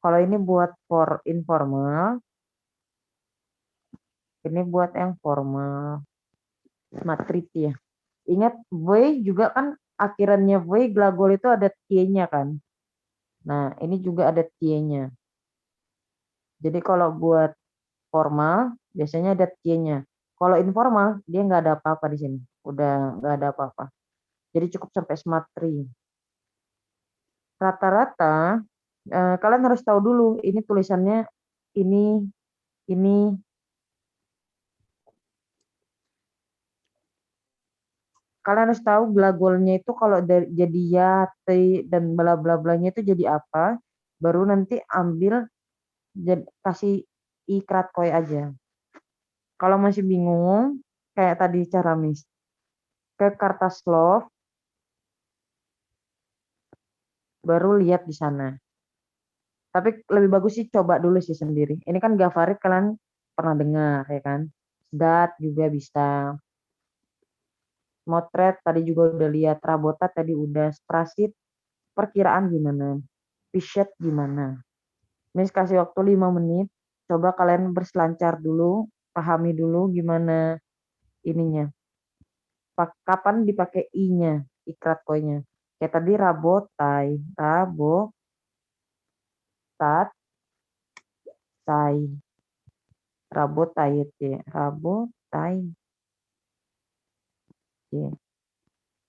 Kalau ini buat for informal, ini buat yang formal. Smart treat ya. Ingat V juga kan akhirannya V glagol itu ada tie-nya kan. Nah, ini juga ada tie-nya. Jadi kalau buat formal biasanya ada tie-nya. Kalau informal dia nggak ada apa-apa di sini. Udah nggak ada apa-apa. Jadi cukup sampai smart tree. Rata-rata kalian harus tahu dulu ini tulisannya ini. Kalian harus tahu glagolnya itu kalau jadi ya, te, dan bla bla blanya itu jadi apa, baru nanti ambil kasih ikrat koi aja. Kalau masih bingung, kayak tadi cara Miss, ke Kartaslov, baru lihat di sana. Tapi lebih bagus sih coba dulu sih sendiri. Ini kan Gavarit kalian pernah dengar ya kan? Dat juga bisa. Motret tadi juga udah lihat, Rabota tadi udah, Sprasit perkiraan gimana, Pishet gimana. Miss kasih waktu 5 menit, coba kalian berselancar dulu, pahami dulu gimana ininya. Kapan dipakai i-nya, ikrat koinya. Kayak tadi rabotai, rabotai.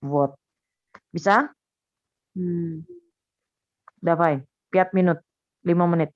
Vot. Bisa? Udah fine. 4 minut, 5 menit.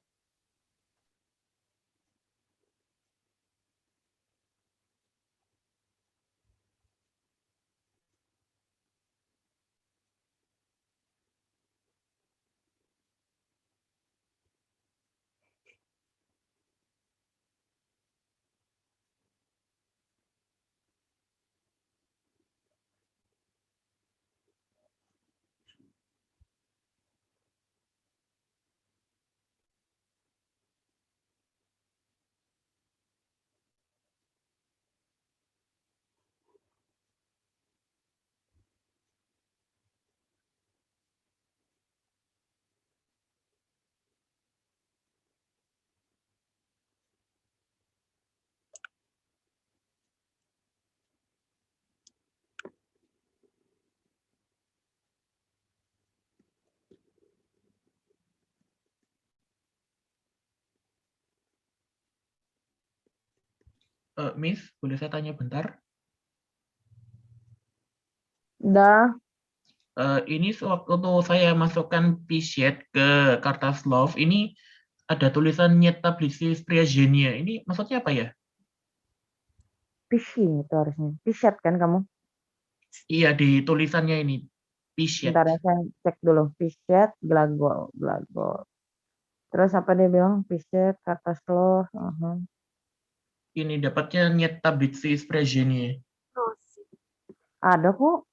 Miss, boleh saya tanya bentar? Udah. Ini waktu saya masukkan Pishet ke Kartaslov, ini ada tulisan Nyetablisis Priazhenia. Ini maksudnya apa ya? Pishin itu harusnya. Pishet kan kamu? Iya, di tulisannya ini. Pishet. Bentar ya, saya cek dulu. Pishet, glagol. Terus apa dia bilang? Pishet, Kartaslov. Ini dapatnya Nyetablisis Priazhenia. Ada kok.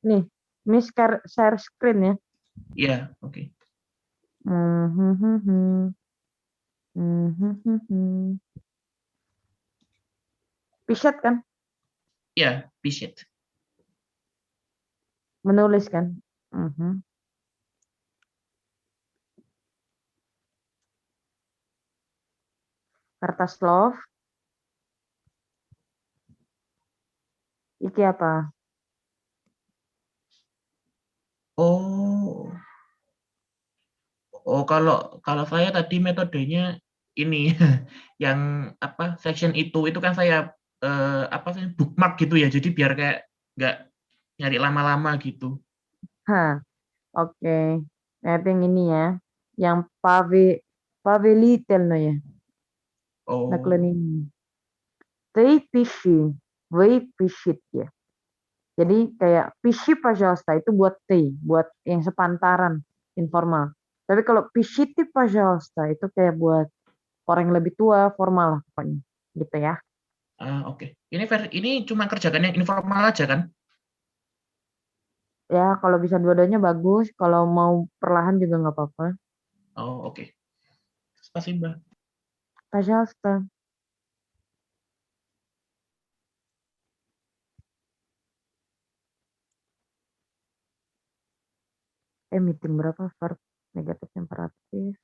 Nih, Miss share screen ya. Iya, oke. Pishet kan? Iya, Pishet. Menulis kan? Kartaslov. Iki apa? Oh, kalau saya tadi metodenya ini yang apa section itu kan saya apa sih bookmark gitu ya. Jadi biar kayak nggak nyari lama-lama gitu. Hah, oke. Nah, itu yang ini ya. Yang повелительно ya. Oh, Наклонение. Ты пиши. Вы пишите. Jadi kayak пиши, пожалуйста, itu buat ты, buat yang sepantaran, informal. Tapi kalau пишите, пожалуйста, itu kayak buat orang yang lebih tua, formal lah pokoknya. Gitu ya. oke. Ini cuma kerjakan yang informal aja kan? Ya, kalau bisa dua-duanya bagus. Kalau mau perlahan juga nggak apa-apa. Oh, oke. Spasiba. Пожалуйста. Meeting berapa? Verb negatif imperatif.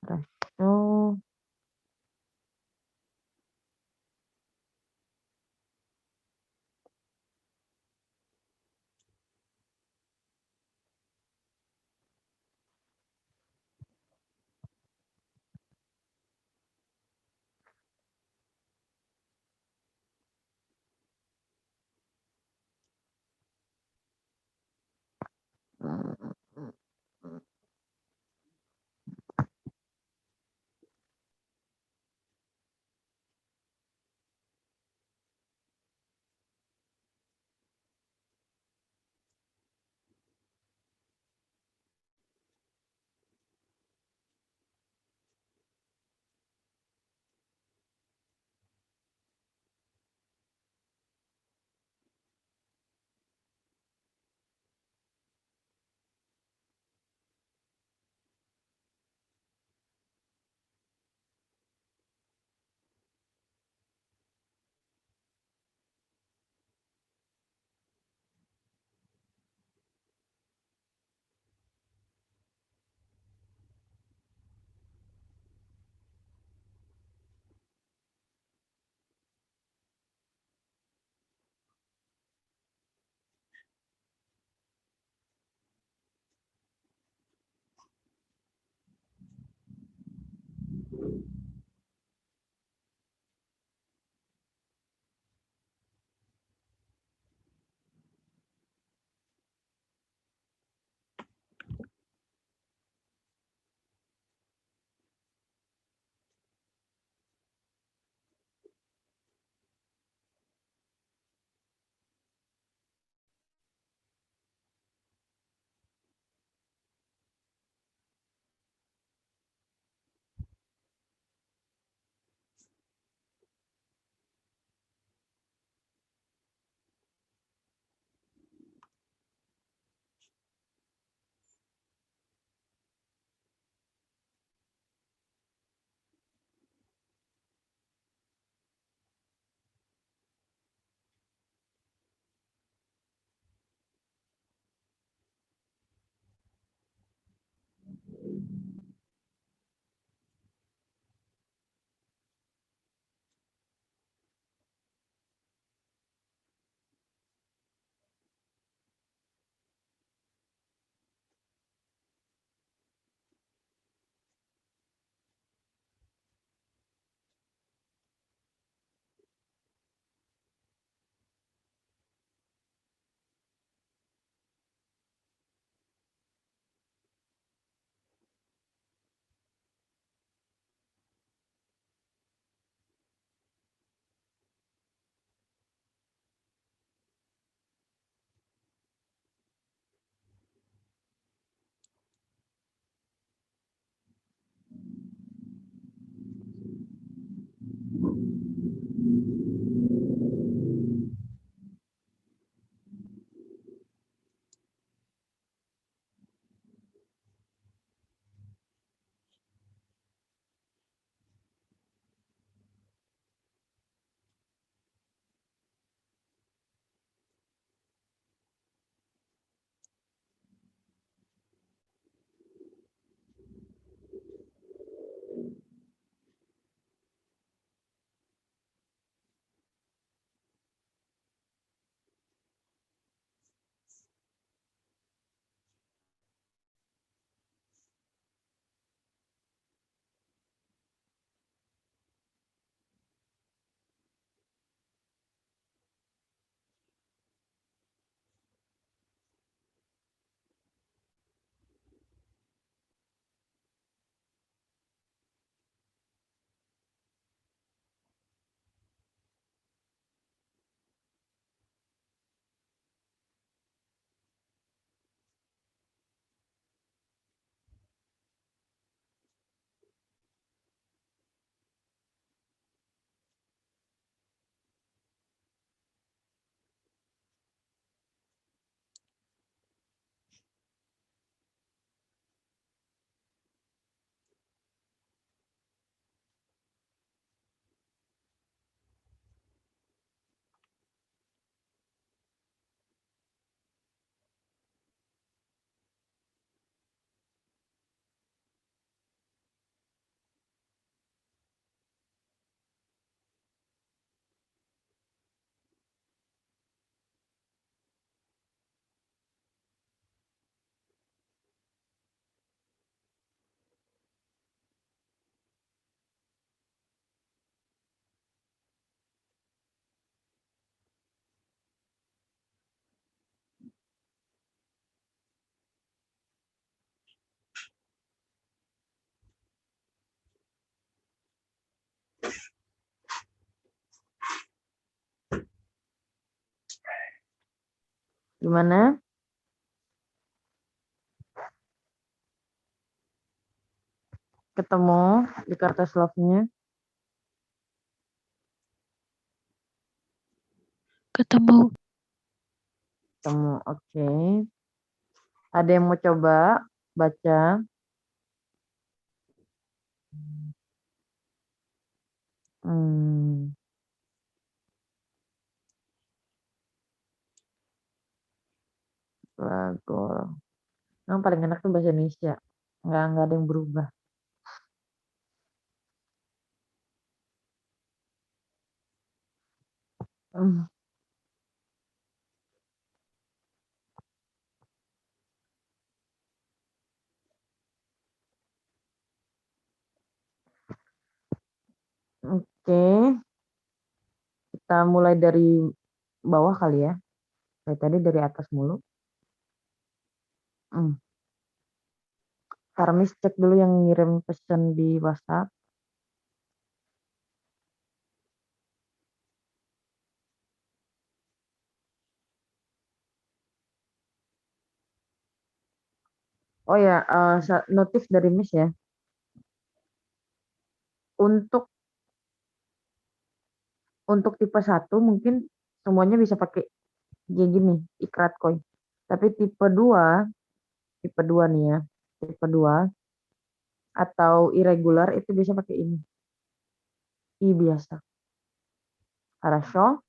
Ratio. Gimana? Ketemu di kertas love-nya? Ketemu. Ketemu, oke. Ada yang mau coba baca? Hmm. Lagu. Yang paling enak tuh bahasa Indonesia. Nggak ada yang berubah. Hmm. Oke. Kita mulai dari bawah kali ya. Kayak tadi dari atas mulu. Karmis cek dulu yang ngirim pesan di WhatsApp. Oh ya, notif dari Miss ya. Untuk tipe 1 mungkin semuanya bisa pakai gini, ikrat koi. Tapi tipe 2 nih ya. Tipe 2 atau irregular itu bisa pakai ini. I biasa. Хорошо.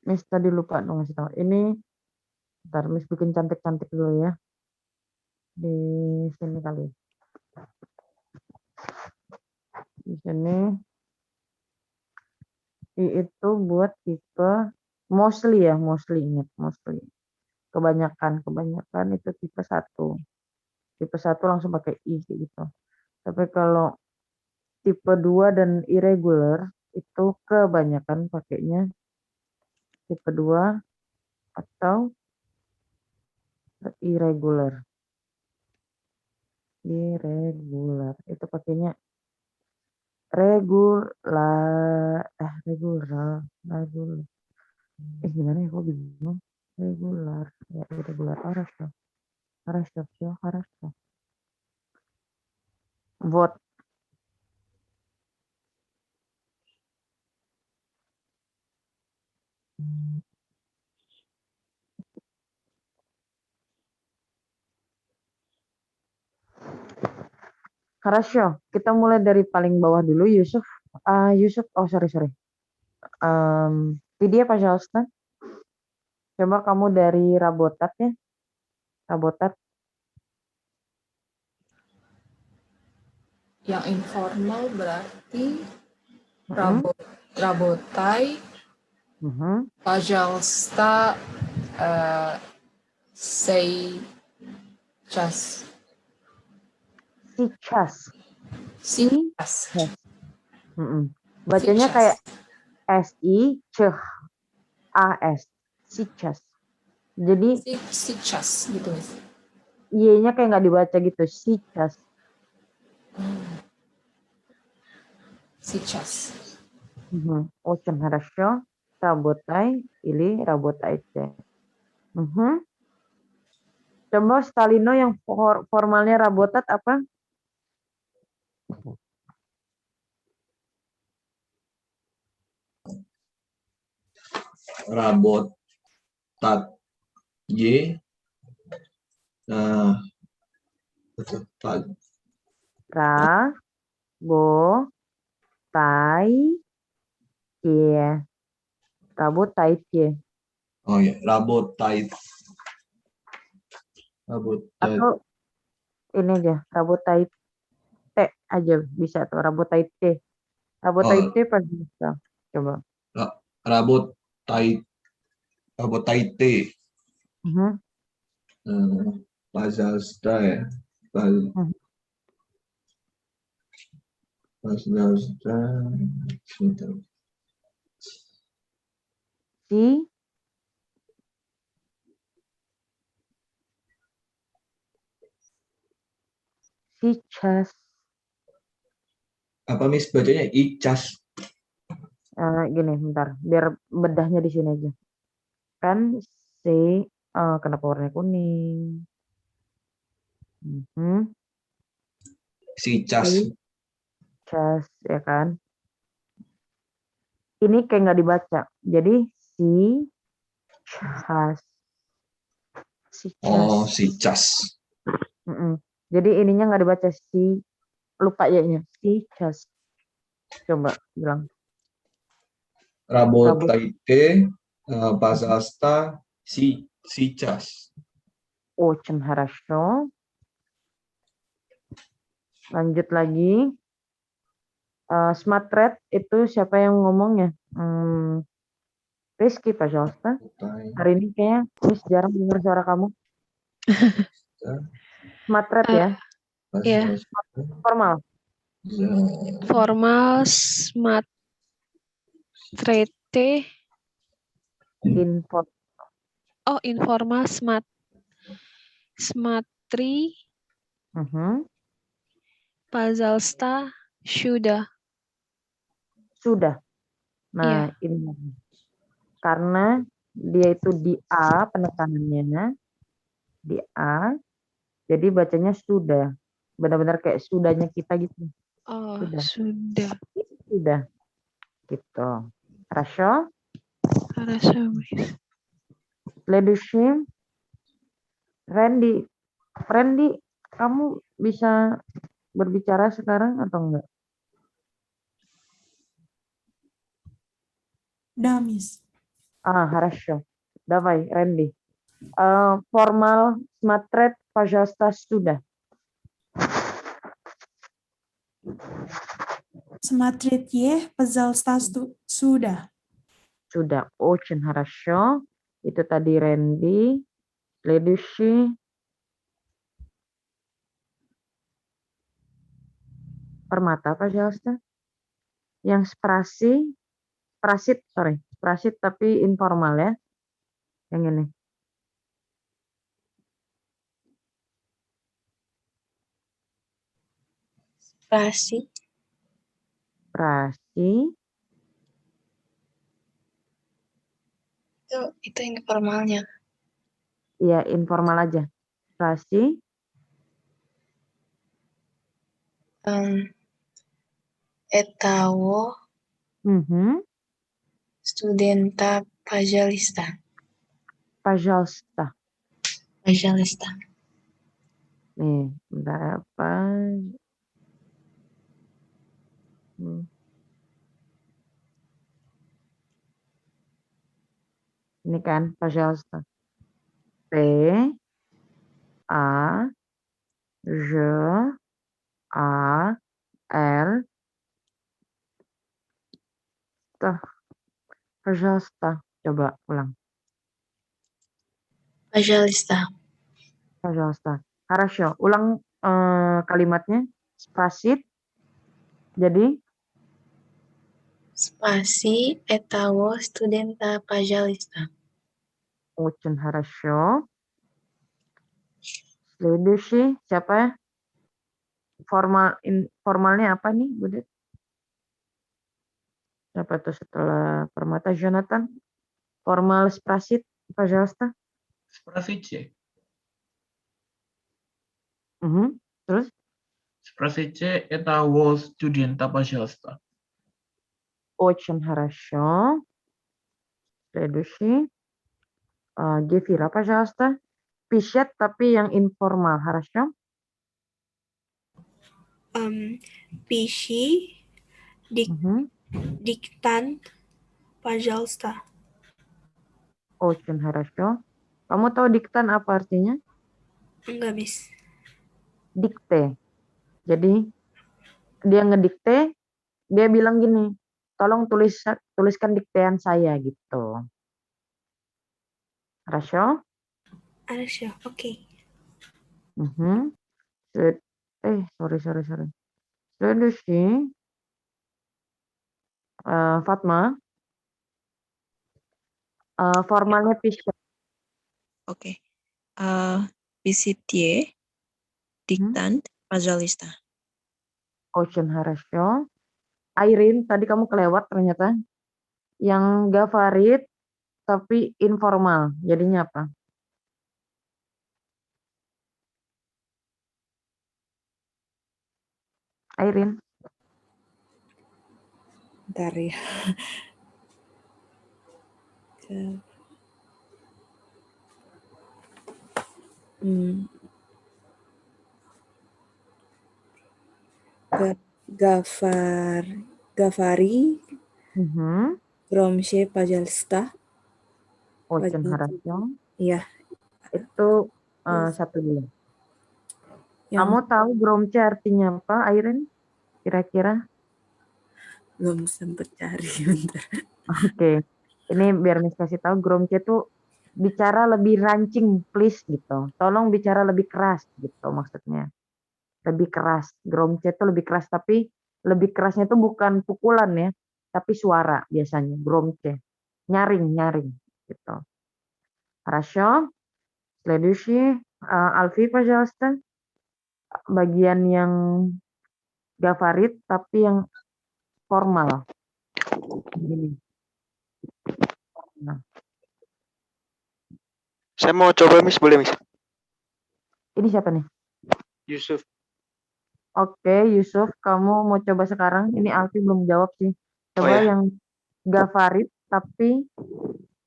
Miss tadi lupa dong ngasih tahu. Ini ntar Miss bikin cantik-cantik dulu ya. Di sini kali. Di sini. I itu buat tipe mostly ya, mostly ingat, mostly. Kebanyakan itu tipe 1. Tipe 1 langsung pakai I gitu. Tapi kalau tipe 2 dan irregular itu kebanyakan pakainya tipe 2 atau irregular. Irregular itu pakainya regular. Gimana ya, kok bingung. Regular ya, irregular хорошо. Vote. Хорошо, kita mulai dari paling bawah dulu. Yusuf, oh sorry. Видео, пожалуйста. Coba kamu dari Rabotat ya. Rabotat. Yang informal berarti работай, пожалуйста, сейчас. Сейчас. Bacanya kayak S-I-C-H-A-S. Сейчас. Jadi Сейчас gitu. Y-nya kayak nggak dibaca gitu. Сейчас. Сейчас. Очень хорошо. Работай или работайте. Coba Stalino yang formalnya Rabotat apa? Rabotat Y. Rabotait. Oh ya, rabotait. Atau ini aja, rabotait aja bisa tuh, rabotait. Rabotait pas bisa. Coba. Rabotaite. Пожалуйста ya. Пожалуйста. Сейчас. Apa Miss bacanya icas? Gini, bentar, biar bedahnya di sini aja. Kan Kenapa warnanya kuning? Сейчас. Сейчас, ya kan? Ini kayak nggak dibaca. Jadi сейчас. Oh, Сейчас. сейчас. Jadi ininya nggak dibaca lupa ya-nya. Сейчас. Coba bilang. Работайте, пожалуйста, сейчас. Очень хорошо. Lanjut lagi. Смотреть itu siapa yang ngomongnya? Rizky, пожалуйста. Hari ini kayaknya Miss jarang dengar suara kamu. Смотреть ya. Iya. Formal. Formal, смотрите. Informal, смотри. Пожалуйста, sudah. Sudah. Nah, ini karena dia itu di A penekanannya, di A, jadi bacanya sudah. Benar-benar kayak sudahnya kita gitu. Oh, sudah. Sudah. Gitu. Хорошо? Хорошо, Miss. Следующий. Randy, kamu bisa berbicara sekarang atau enggak? Да, мисс. Хорошо. Давай, Randy. Formal смотреть, пожалуйста, sudah. Смотрите, пожалуйста, sudah. Sudah. Очень хорошо. Itu tadi Randy. Следующий. Permata, пожалуйста. Yang sprasit tapi informal ya. Yang ini. Prasi. Itu informalnya. Iya, informal aja. Prasi. Etavo. Studenta пожалуйста. Пожалуйста. Nih, bentar apa? Ini kan, пожалуйста. P A J A L Пожалуйста. Coba ulang. Пожалуйста. Хорошо. Ulang kalimatnya. Спасибо. Jadi Spasi etavo studenta пожалуйста. Очень хорошо. Следующий siapa? Formalnya apa nih, Budet? Siapa tuh setelah Permata? Jonathan? Formal sprasit, пожалуйста. Sprasice. Terus? Sprasice etavo studenta пожалуйста. Очень хорошо. Следующий. Гефира, пожалуйста. Пишет, tapi yang informal. Хорошо? Пиши, диктант, пожалуйста. Очень хорошо. Kamu tahu diktan apa artinya? Enggak, Miss. Dikte. Jadi dia ngedikte, dia bilang gini, tolong tuliskan diktean saya gitu. Хорошо? Хорошо, окей. Sorry. Следующий. Fatma. Formalnya пишет. Oke. Пишите, диктант, пожалуйста. Очень хорошо. Airin, tadi kamu kelewat ternyata. Yang gak Farid, tapi informal. Jadinya apa? Airin. Bentar ya. Hmm, Gavari Gromshe Pajalsta. Очень хорошо. Iya. Itu satu dulu. Kamu tahu Gromce artinya apa, Airin? Kira-kira? Belum sempet cari, bentar. Oke. Ini biar Miss kasih tahu, Gromce itu bicara lebih rancing, please gitu. Tolong bicara lebih keras gitu maksudnya. Lebih keras. Gromce itu lebih keras, tapi lebih kerasnya itu bukan pukulan ya, tapi suara biasanya. Gromce. Nyaring gitu. Хорошо. Следующий. Alfi, пожалуйста. Bagian yang Gavarit tapi yang formal. Gini. Nah. Saya mau coba, Miss. Boleh, Miss? Ini siapa nih? Yusuf. Oke, Yusuf, kamu mau coba sekarang? Ini Alfi belum jawab sih. Coba yang Gavarit tapi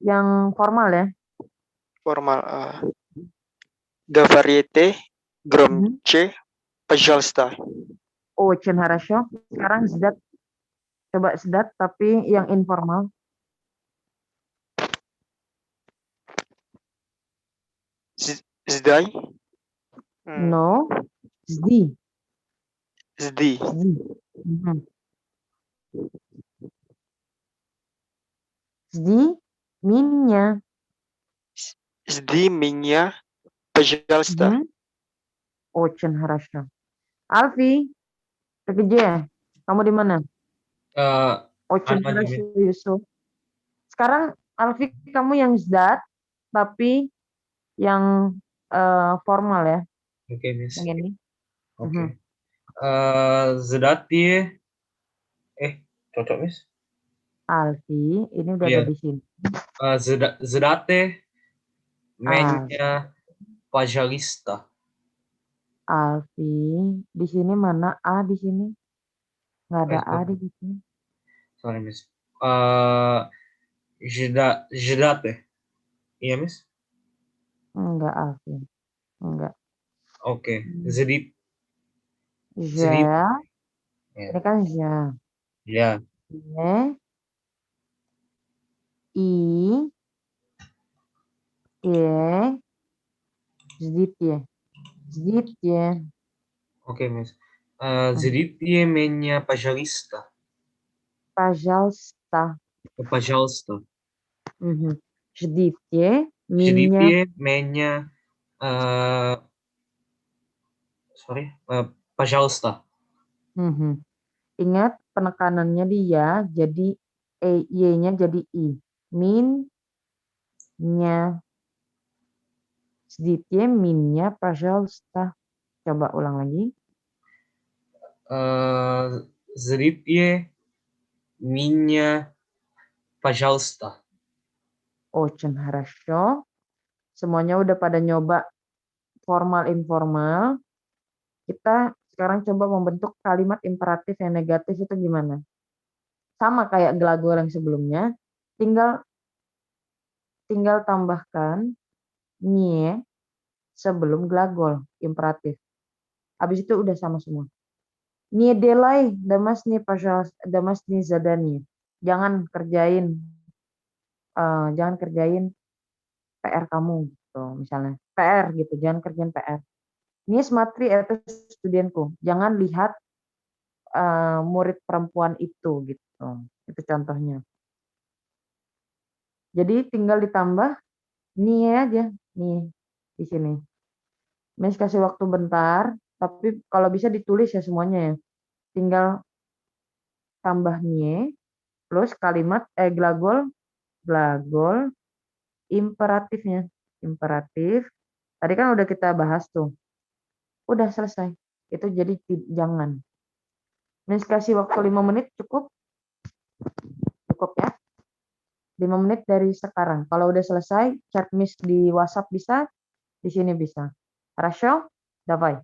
yang formal ya. Formal. Gavarite Gromce Pajalsta. Очень хорошо. Sekarang Zdat. Coba Zdat tapi yang informal. Zdaj? No. Zdi. Zdi. Zdi minnya. Zdi minnya Pajalsta. Очень хорошо. Alfi, kerja. Kamu di mana? Очень хорошо, Yusuf. Sekarang Alfi, kamu yang Zdat tapi yang formal ya. Oke, Miss. Yang ini. Oke. Zedati. Cocok, Miss? Alfi, ini udah ada di sini. Zedate menya Pajalista. Alfi, di sini mana A di sini? Nggak ada A di sini. Sorry, Miss. Zedate. Iya, Miss? Enggak, Alfi. Enggak. Oke. Zedit. Ja. Ini kan ja. Ya. Ne. I. E. Zditye. Zditye. Oke, Miss. Zditye menya Pajalista. Пожалуйста. Pajalsta. Ждите меня. Zditye menya Pajalsta. Ingat penekanannya dia jadi Y-nya jadi I. Min-nya. Zditye minnya, пожалуйста. Coba ulang lagi. Zditye minnya Pajalsta. Очень хорошо. Semuanya udah pada nyoba formal informal. Kita sekarang coba membentuk kalimat imperatif yang negatif itu gimana? Sama kayak glagol yang sebelumnya, tinggal tambahkan nye sebelum glagol imperatif. Habis itu udah sama semua. Nie delay домашнее, пожалуйста, домашнее задание. Jangan kerjain PR kamu gitu misalnya. PR gitu, jangan kerjain PR. Nie смотри это studienku. Jangan lihat murid perempuan itu gitu. Itu contohnya. Jadi tinggal ditambah nie aja nih di sini. Miss kasih waktu bentar, tapi kalau bisa ditulis ya semuanya ya. Tinggal tambah nie plus kalimat glagol imperatifnya. Imperatif. Tadi kan udah kita bahas tuh. Udah selesai. Itu jadi jangan. Miss kasih waktu 5 menit cukup? Cukup ya? 5 menit dari sekarang. Kalau udah selesai, chat Miss di WhatsApp bisa, di sini bisa. Хорошо? Давай.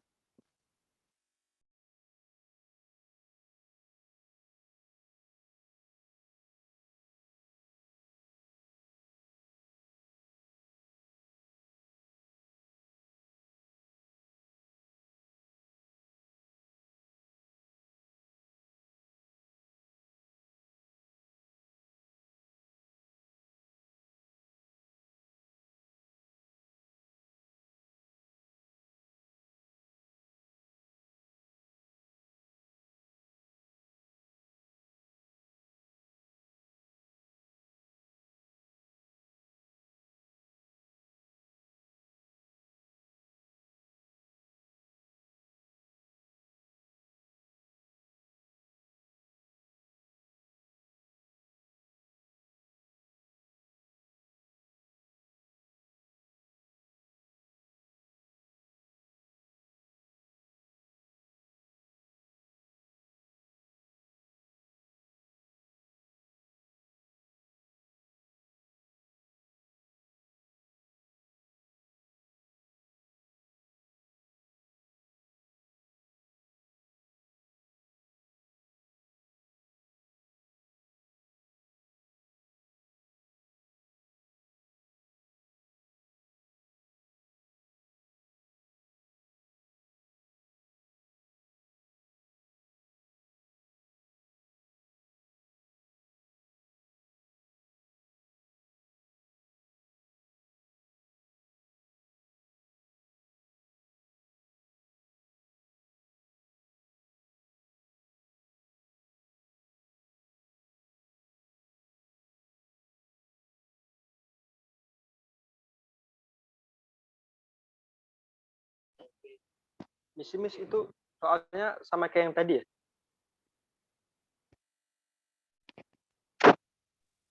Miss itu soalnya sama kayak yang tadi ya?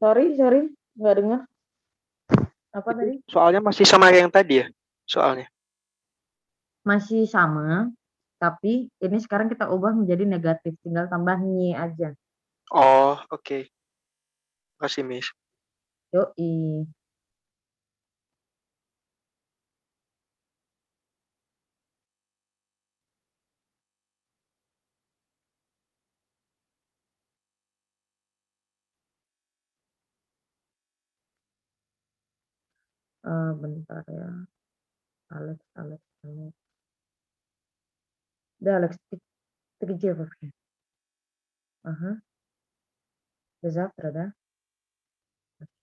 Sorry, nggak dengar. Apa Itu tadi? soalnya masih sama kayak yang tadi ya? Soalnya. Masih sama, tapi ini sekarang kita ubah menjadi negatif, tinggal tambah ny aja. Oh, oke. Makasih, Miss. Yoi. Bentar ya. Alex. Udah Alex, terkejut вообще. Ага. До завтра, да?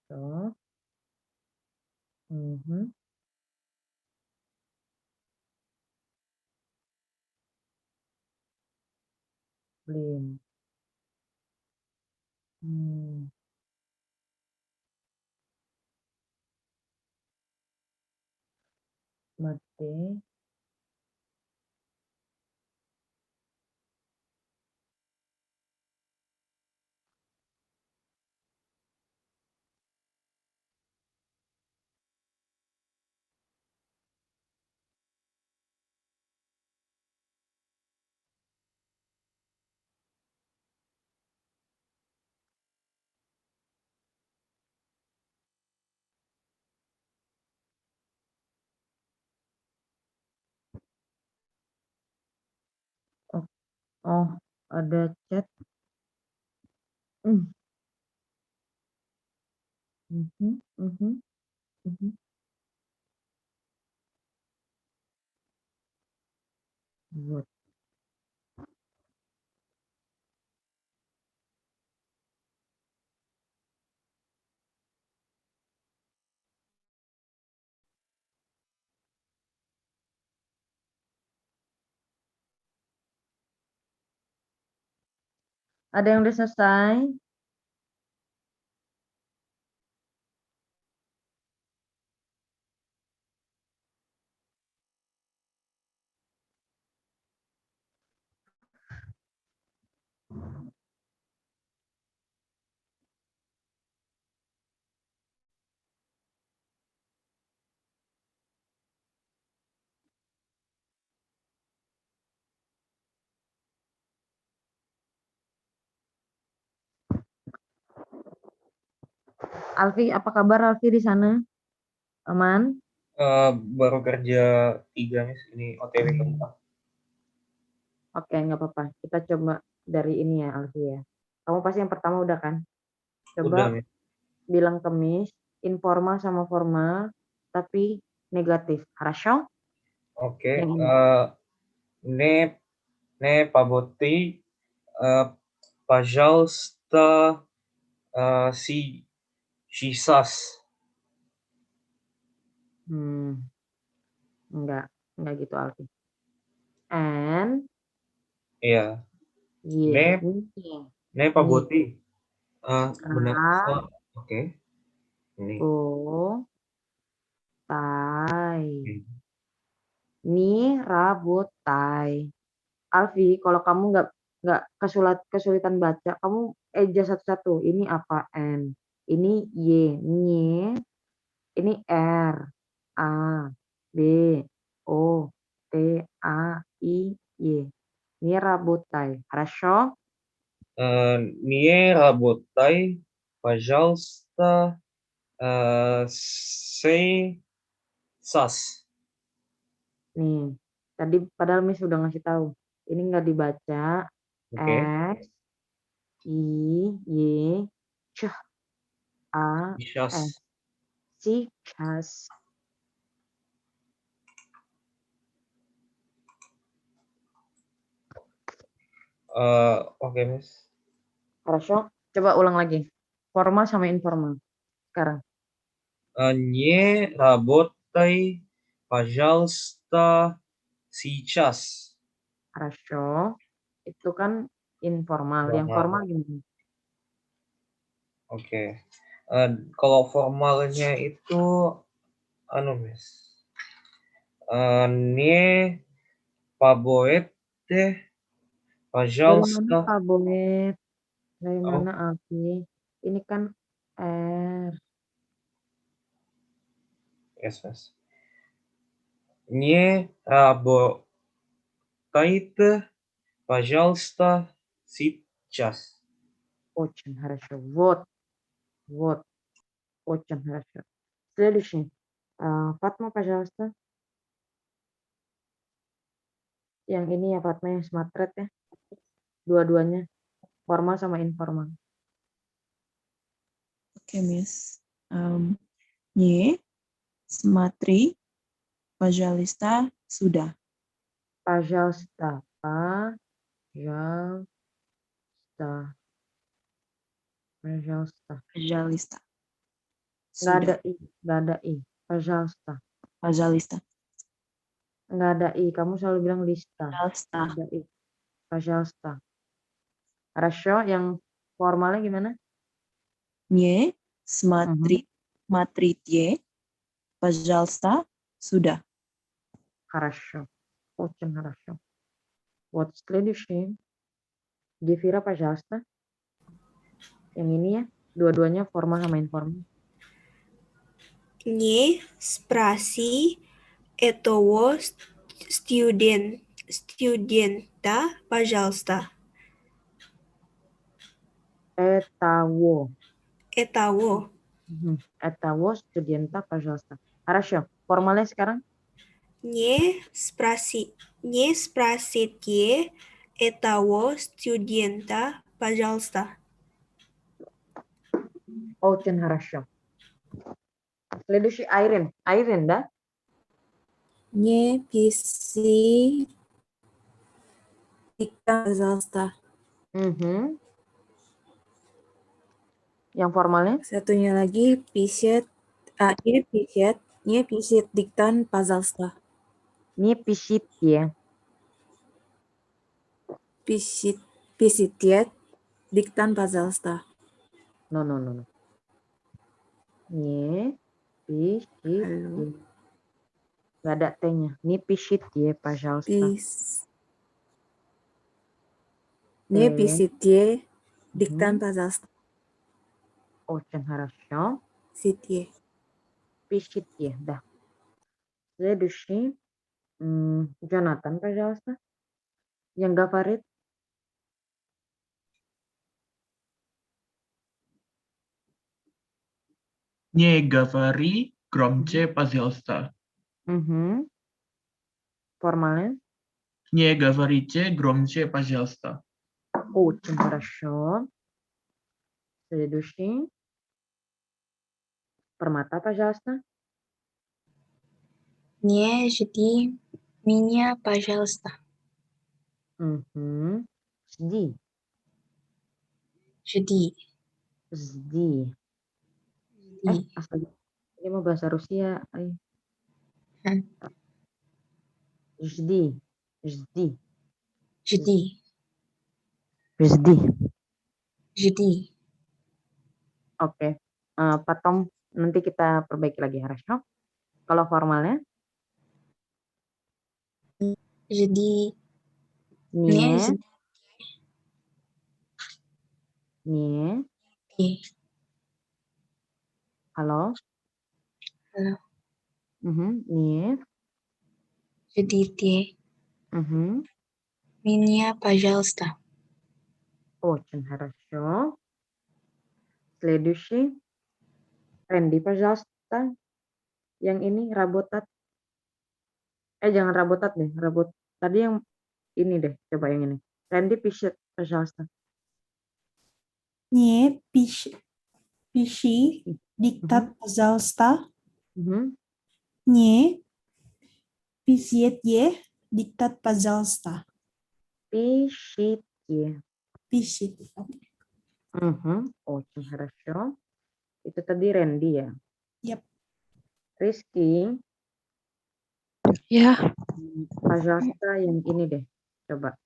Хорошо. Угу. Блин. Mati. Oh, ada chat. Buat. Ada yang udah selesai? Alfi, apa kabar Alfi di sana? Aman? Baru kerja 3 Miss, ini OTW ke rumah. Oke, nggak apa-apa. Kita coba dari ini ya, Alfi ya. Kamu pasti yang pertama udah kan? Udah Coba Miss. bilang ke Miss, informal sama formal, tapi negatif. Хорошо? Oke, Yang ini. не, не погоди, пожалуйста, сейчас. Enggak gitu Alfi. And Iya, yeah. ne pagoti. Benar. Ah. Oke. Ini. Tai. Ni rabotai. Alfi, kalau kamu nggak kesulitan baca, kamu eja satu-satu. Ini apa N? Ini Y, nye. Ini R, A, B, O, T, A, I, Y. Ini rabotai. Хорошо? Не работай, пожалуйста, сейчас. Nih, tadi padahal Miss udah ngasih tahu. Ini nggak dibaca. Oke. S, I, Y, C, A, S. Сейчас. Oke, Miss. Хорошо. Coba ulang lagi. Formal sama informal. Sekarang. Не работай, пожалуйста, сейчас. Хорошо. Itu kan informal. Yang formal gimana? Oke. Kalau formalnya itu Miss. Не побоите, пожалуйста. Dari mana Bonet? Dari mana Alfi? Ini kan R. Yes, Miss. Не работайте, пожалуйста, сейчас. Очень хорошо. Вот. Очень хорошо. Следующий. Fatma, пожалуйста. Yang ini ya Fatma, yang smart red ya. Dua-duanya. Formal sama informal. Oke, Miss. Не смотри, пожалуйста, сюда. Пожалуйста. Пожалуйста. Пожалуйста. Nggak ada I. Nggak ada I. Пожалуйста. Пожалуйста. Nggak ada I. Kamu selalu bilang lista. Пожалуйста. Nggak ada I. Пожалуйста. Rasyo yang formalnya gimana? Не смотрите, пожалуйста, сюда. Хорошо. Очень хорошо. Вот следующий. Gevira, пожалуйста. Yang ini ya. Dua-duanya formal sama informal. Не спроси этого студента, пожалуйста. Этого студента, пожалуйста. Хорошо. Formalnya sekarang? Не спросите этого студента, пожалуйста. Очень хорошо. Следующий Айрин. Айрин, да? Не пиши диктант, пожалуйста. Yang formalnya? Satunya lagi не пишет диктант, пожалуйста. Не пишите. Пишите диктант, пожалуйста. No. Не пишите. Gak ada T-nya. Не пишите, пожалуйста. Не пишите диктант, пожалуйста. Очень хорошо. Пишите, да. Следующий. Jonathan, пожалуйста. Yang говорит. Nie говори громче, пожалуйста. Formalnya? Не говорите громче, пожалуйста. Очень хорошо. Следующий. Permata, пожалуйста. Не жди меня, пожалуйста. Жди. Жди. Жди. Жди. Astaga. Ini mau bahasa Rusia. Жди. Жди. Жди. Жди. Жди. Oke. Pak Tom, nanti kita perbaiki lagi, хорошо? Kalau formalnya? Жди. Nie. Не Nie. жди. Halo? Halo. Nie. Ждите меня, пожалуйста. Очень хорошо. Следующий. Randy, пожалуйста. Yang ini работать. Jangan работать deh. Tadi yang ini deh. Coba yang ini. Randy, пишет, пожалуйста. Не пиши. Диктат, пожалуйста. Не пишите. Диктат, пожалуйста. Пишите. Пишите. Очень хорошо. Itu tadi Randy ya? Yep. Rizky. Ya. Pajasta yang ini deh. Coba.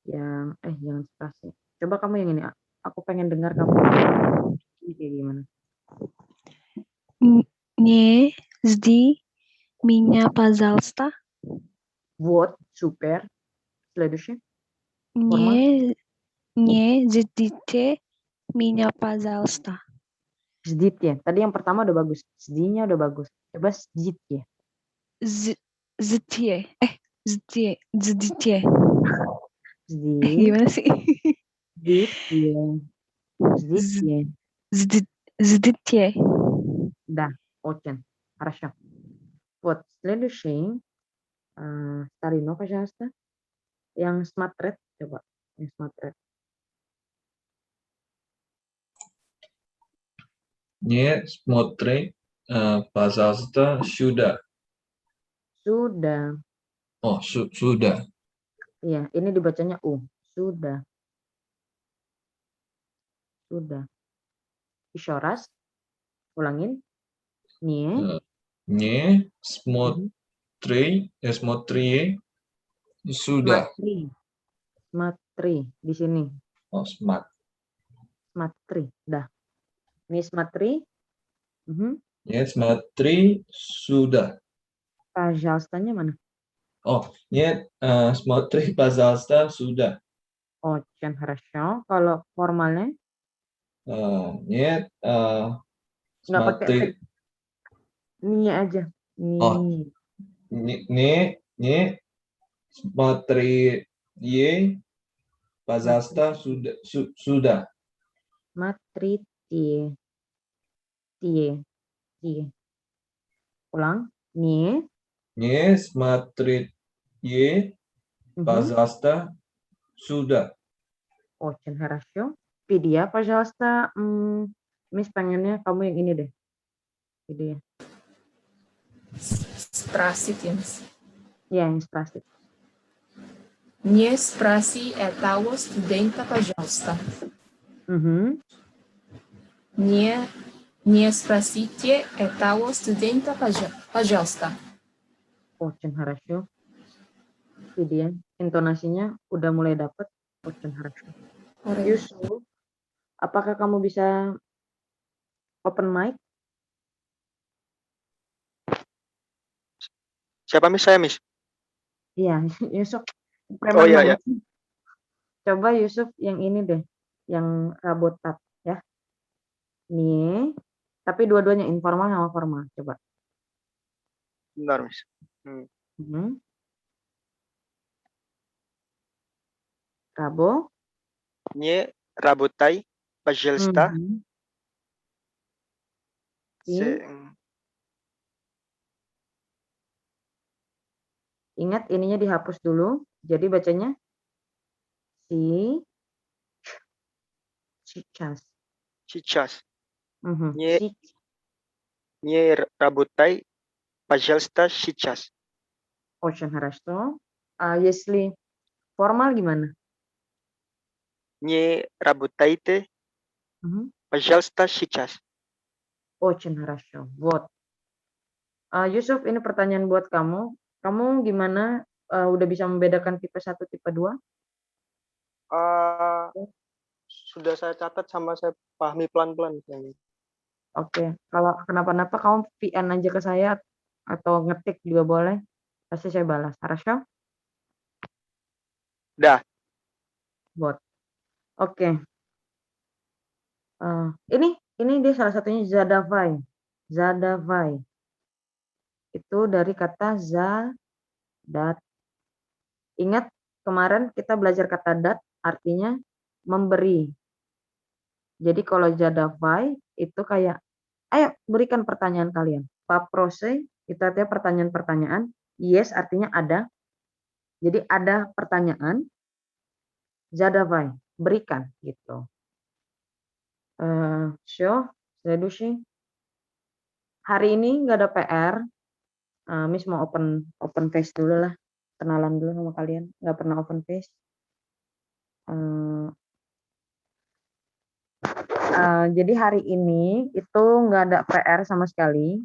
Yang, jangan spasi. Coba kamu yang ini. Aku pengen dengar kamu. Ini kayak gimana? Не жди меня, пожалуйста. Вот, супер. Следующий. Не ждите меня, пожалуйста. Ждите. Tadi yang pertama udah bagus. Жди-nya udah bagus. Coba ждите. Ждите. Ждите. Gimana sih? Ждите. Да, очень. Хорошо. Вот, следующий. Старino, пожалуйста. Yang смотреть, coba. Yang смотреть. Не смотри, пожалуйста, сюда. Sudah. Oh, sudah. Iya, ini dibacanya U. Sudah. Sudah. Еще раз. Ulangin. Не. Не смотри, sudah. Смотри. Di sini. Oh, Смотри. Dah. Ini смотри. Не смотри, sudah. Пожалуйста-nya mana? Oh, нет, смотри, пожалуйста, сюда. Очень хорошо. Kalau formalnya? Нет, Nggak pakai смотри. Ni aja. Ni. Oh, не, смотри, пожалуйста, сюда. Смотрите. Tie. Ulang. Не. Не смотри, пожалуйста, сюда. Очень хорошо. Vidya, пожалуйста. Miss pengennya kamu yang ini deh. Vidya. Спросите, мисс. Ya, yang спросить. Не спроси этого студента, пожалуйста. Не спросите этого студента, пожалуйста. Очень хорошо. Vidya, intonasinya udah mulai dapat. Очень хорошо. Yusuf, apakah kamu bisa open mic? Siapa miss? Saya miss. Iya, Yusuf. Oh iya, ya. Coba Yusuf yang ini deh, yang rabotat ya. Nih, tapi dua-duanya informal sama formal. Coba. Bentar, miss. Rabo. Не работай, пожалуйста. Si. Ingat ininya dihapus dulu. Jadi bacanya сейчас. Сейчас. Мгм. Не, не работай, пожалуйста, сейчас. Очень хорошо. А если формал gimana? Не работайте, Мгм. пожалуйста, сейчас. Очень хорошо. Вот. Yusuf, ini pertanyaan buat kamu. Kamu gimana? Udah bisa membedakan tipe 1, tipe 2? Sudah saya catat sama saya pahami pelan-pelan. Oke. Kalau kenapa-napa kamu VN aja ke saya atau ngetik juga boleh. Pasti saya balas. Хорошо? Dah. Вот. Oke. Ini dia salah satunya zadavai. Zadavai. Itu dari kata dat. Ingat kemarin kita belajar kata dat artinya memberi. Jadi kalau zadavai itu kayak, ayo berikan pertanyaan kalian. Paprose itu artinya pertanyaan-pertanyaan. Yes artinya ada. Jadi ada pertanyaan. Zadavai, berikan gitu. Следующий. Hari ini nggak ada PR. Miss mau open face dulu lah. Kenalan dulu sama kalian. Nggak pernah open face. Jadi hari ini itu nggak ada PR sama sekali.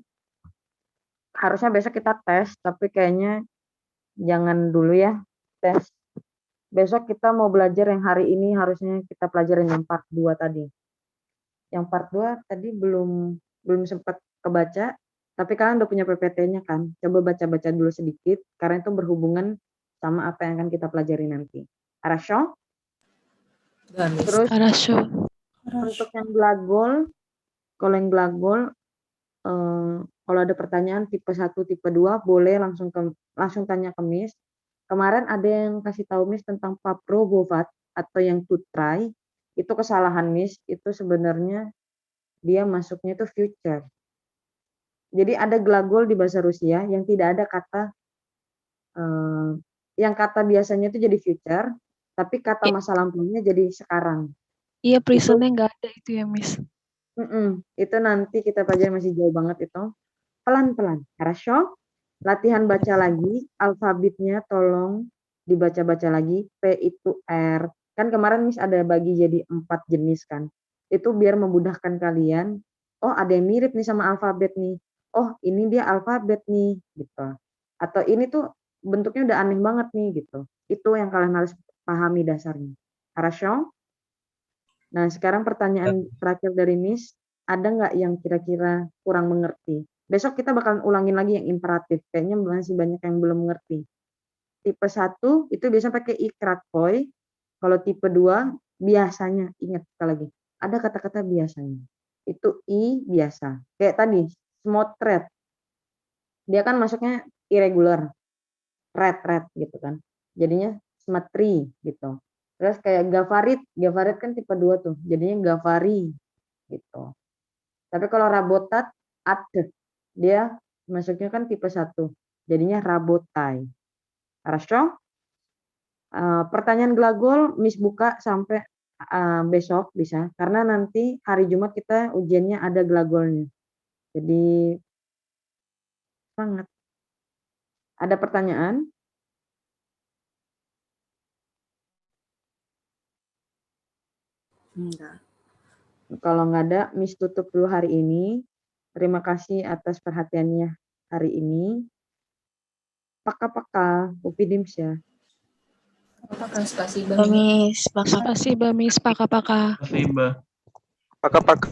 Harusnya besok kita tes, tapi kayaknya jangan dulu ya tes. Besok kita mau belajar yang hari ini harusnya kita pelajarin yang part 2 tadi. Yang part 2 tadi belum sempat kebaca, tapi kalian udah punya PPT-nya kan? Coba baca-baca dulu sedikit, karena itu berhubungan sama apa yang akan kita pelajari nanti. Хорошо? Terus untuk yang glagol, kalau yang glagol, kalau ada pertanyaan tipe 1, tipe 2, boleh langsung tanya ke Miss. Kemarin ada yang kasih tahu Miss tentang paprovovat atau yang to try. Itu kesalahan Miss, itu sebenarnya dia masuknya itu future. Jadi ada glagol di bahasa Rusia yang tidak ada kata, yang kata biasanya itu jadi future, tapi kata masa lampaunya jadi sekarang. Iya, presentnya nggak ada itu ya, Miss. Itu nanti kita pelajari, masih jauh banget itu. Pelan-pelan. Хорошо? Latihan baca lagi, alfabetnya tolong dibaca-baca lagi. P itu R. Kan kemarin Miss ada bagi jadi 4 jenis kan. Itu biar memudahkan kalian. Oh, ada yang mirip nih sama alfabet nih. Oh, ini dia alfabet nih gitu. Atau ini tuh bentuknya udah aneh banget nih gitu. Itu yang kalian harus pahami dasarnya. Хорошо? Nah, sekarang pertanyaan terakhir dari Miss, ada nggak yang kira-kira kurang mengerti? Besok kita bakalan ulangin lagi yang imperatif. Kayaknya masih banyak yang belum mengerti. Tipe 1 itu biasanya pakai i kratkoi. Kalau tipe 2 biasanya, ingat sekali lagi, ada kata-kata biasanya. Itu i biasa. Kayak tadi, smotret. Dia kan masuknya irregular. Red gitu kan. Jadinya smatri gitu. Terus kayak Gavarit kan tipe 2 tuh. Jadinya Gavari gitu. Tapi kalau Rabotat, dia masuknya kan tipe 1. Jadinya Rabotai. Хорошо? Pertanyaan glagol Miss buka sampai besok bisa. Karena nanti hari Jumat kita ujiannya ada glagolnya. Jadi sangat. Ada pertanyaan? Enggak. Kalau nggak ada, Miss tutup dulu hari ini. Terima kasih atas perhatiannya hari ini. Paka-paka, Upidimsya. Spasiba, Miss. Spasiba, Miss. Paka-paka. Spasiba. Paka-paka.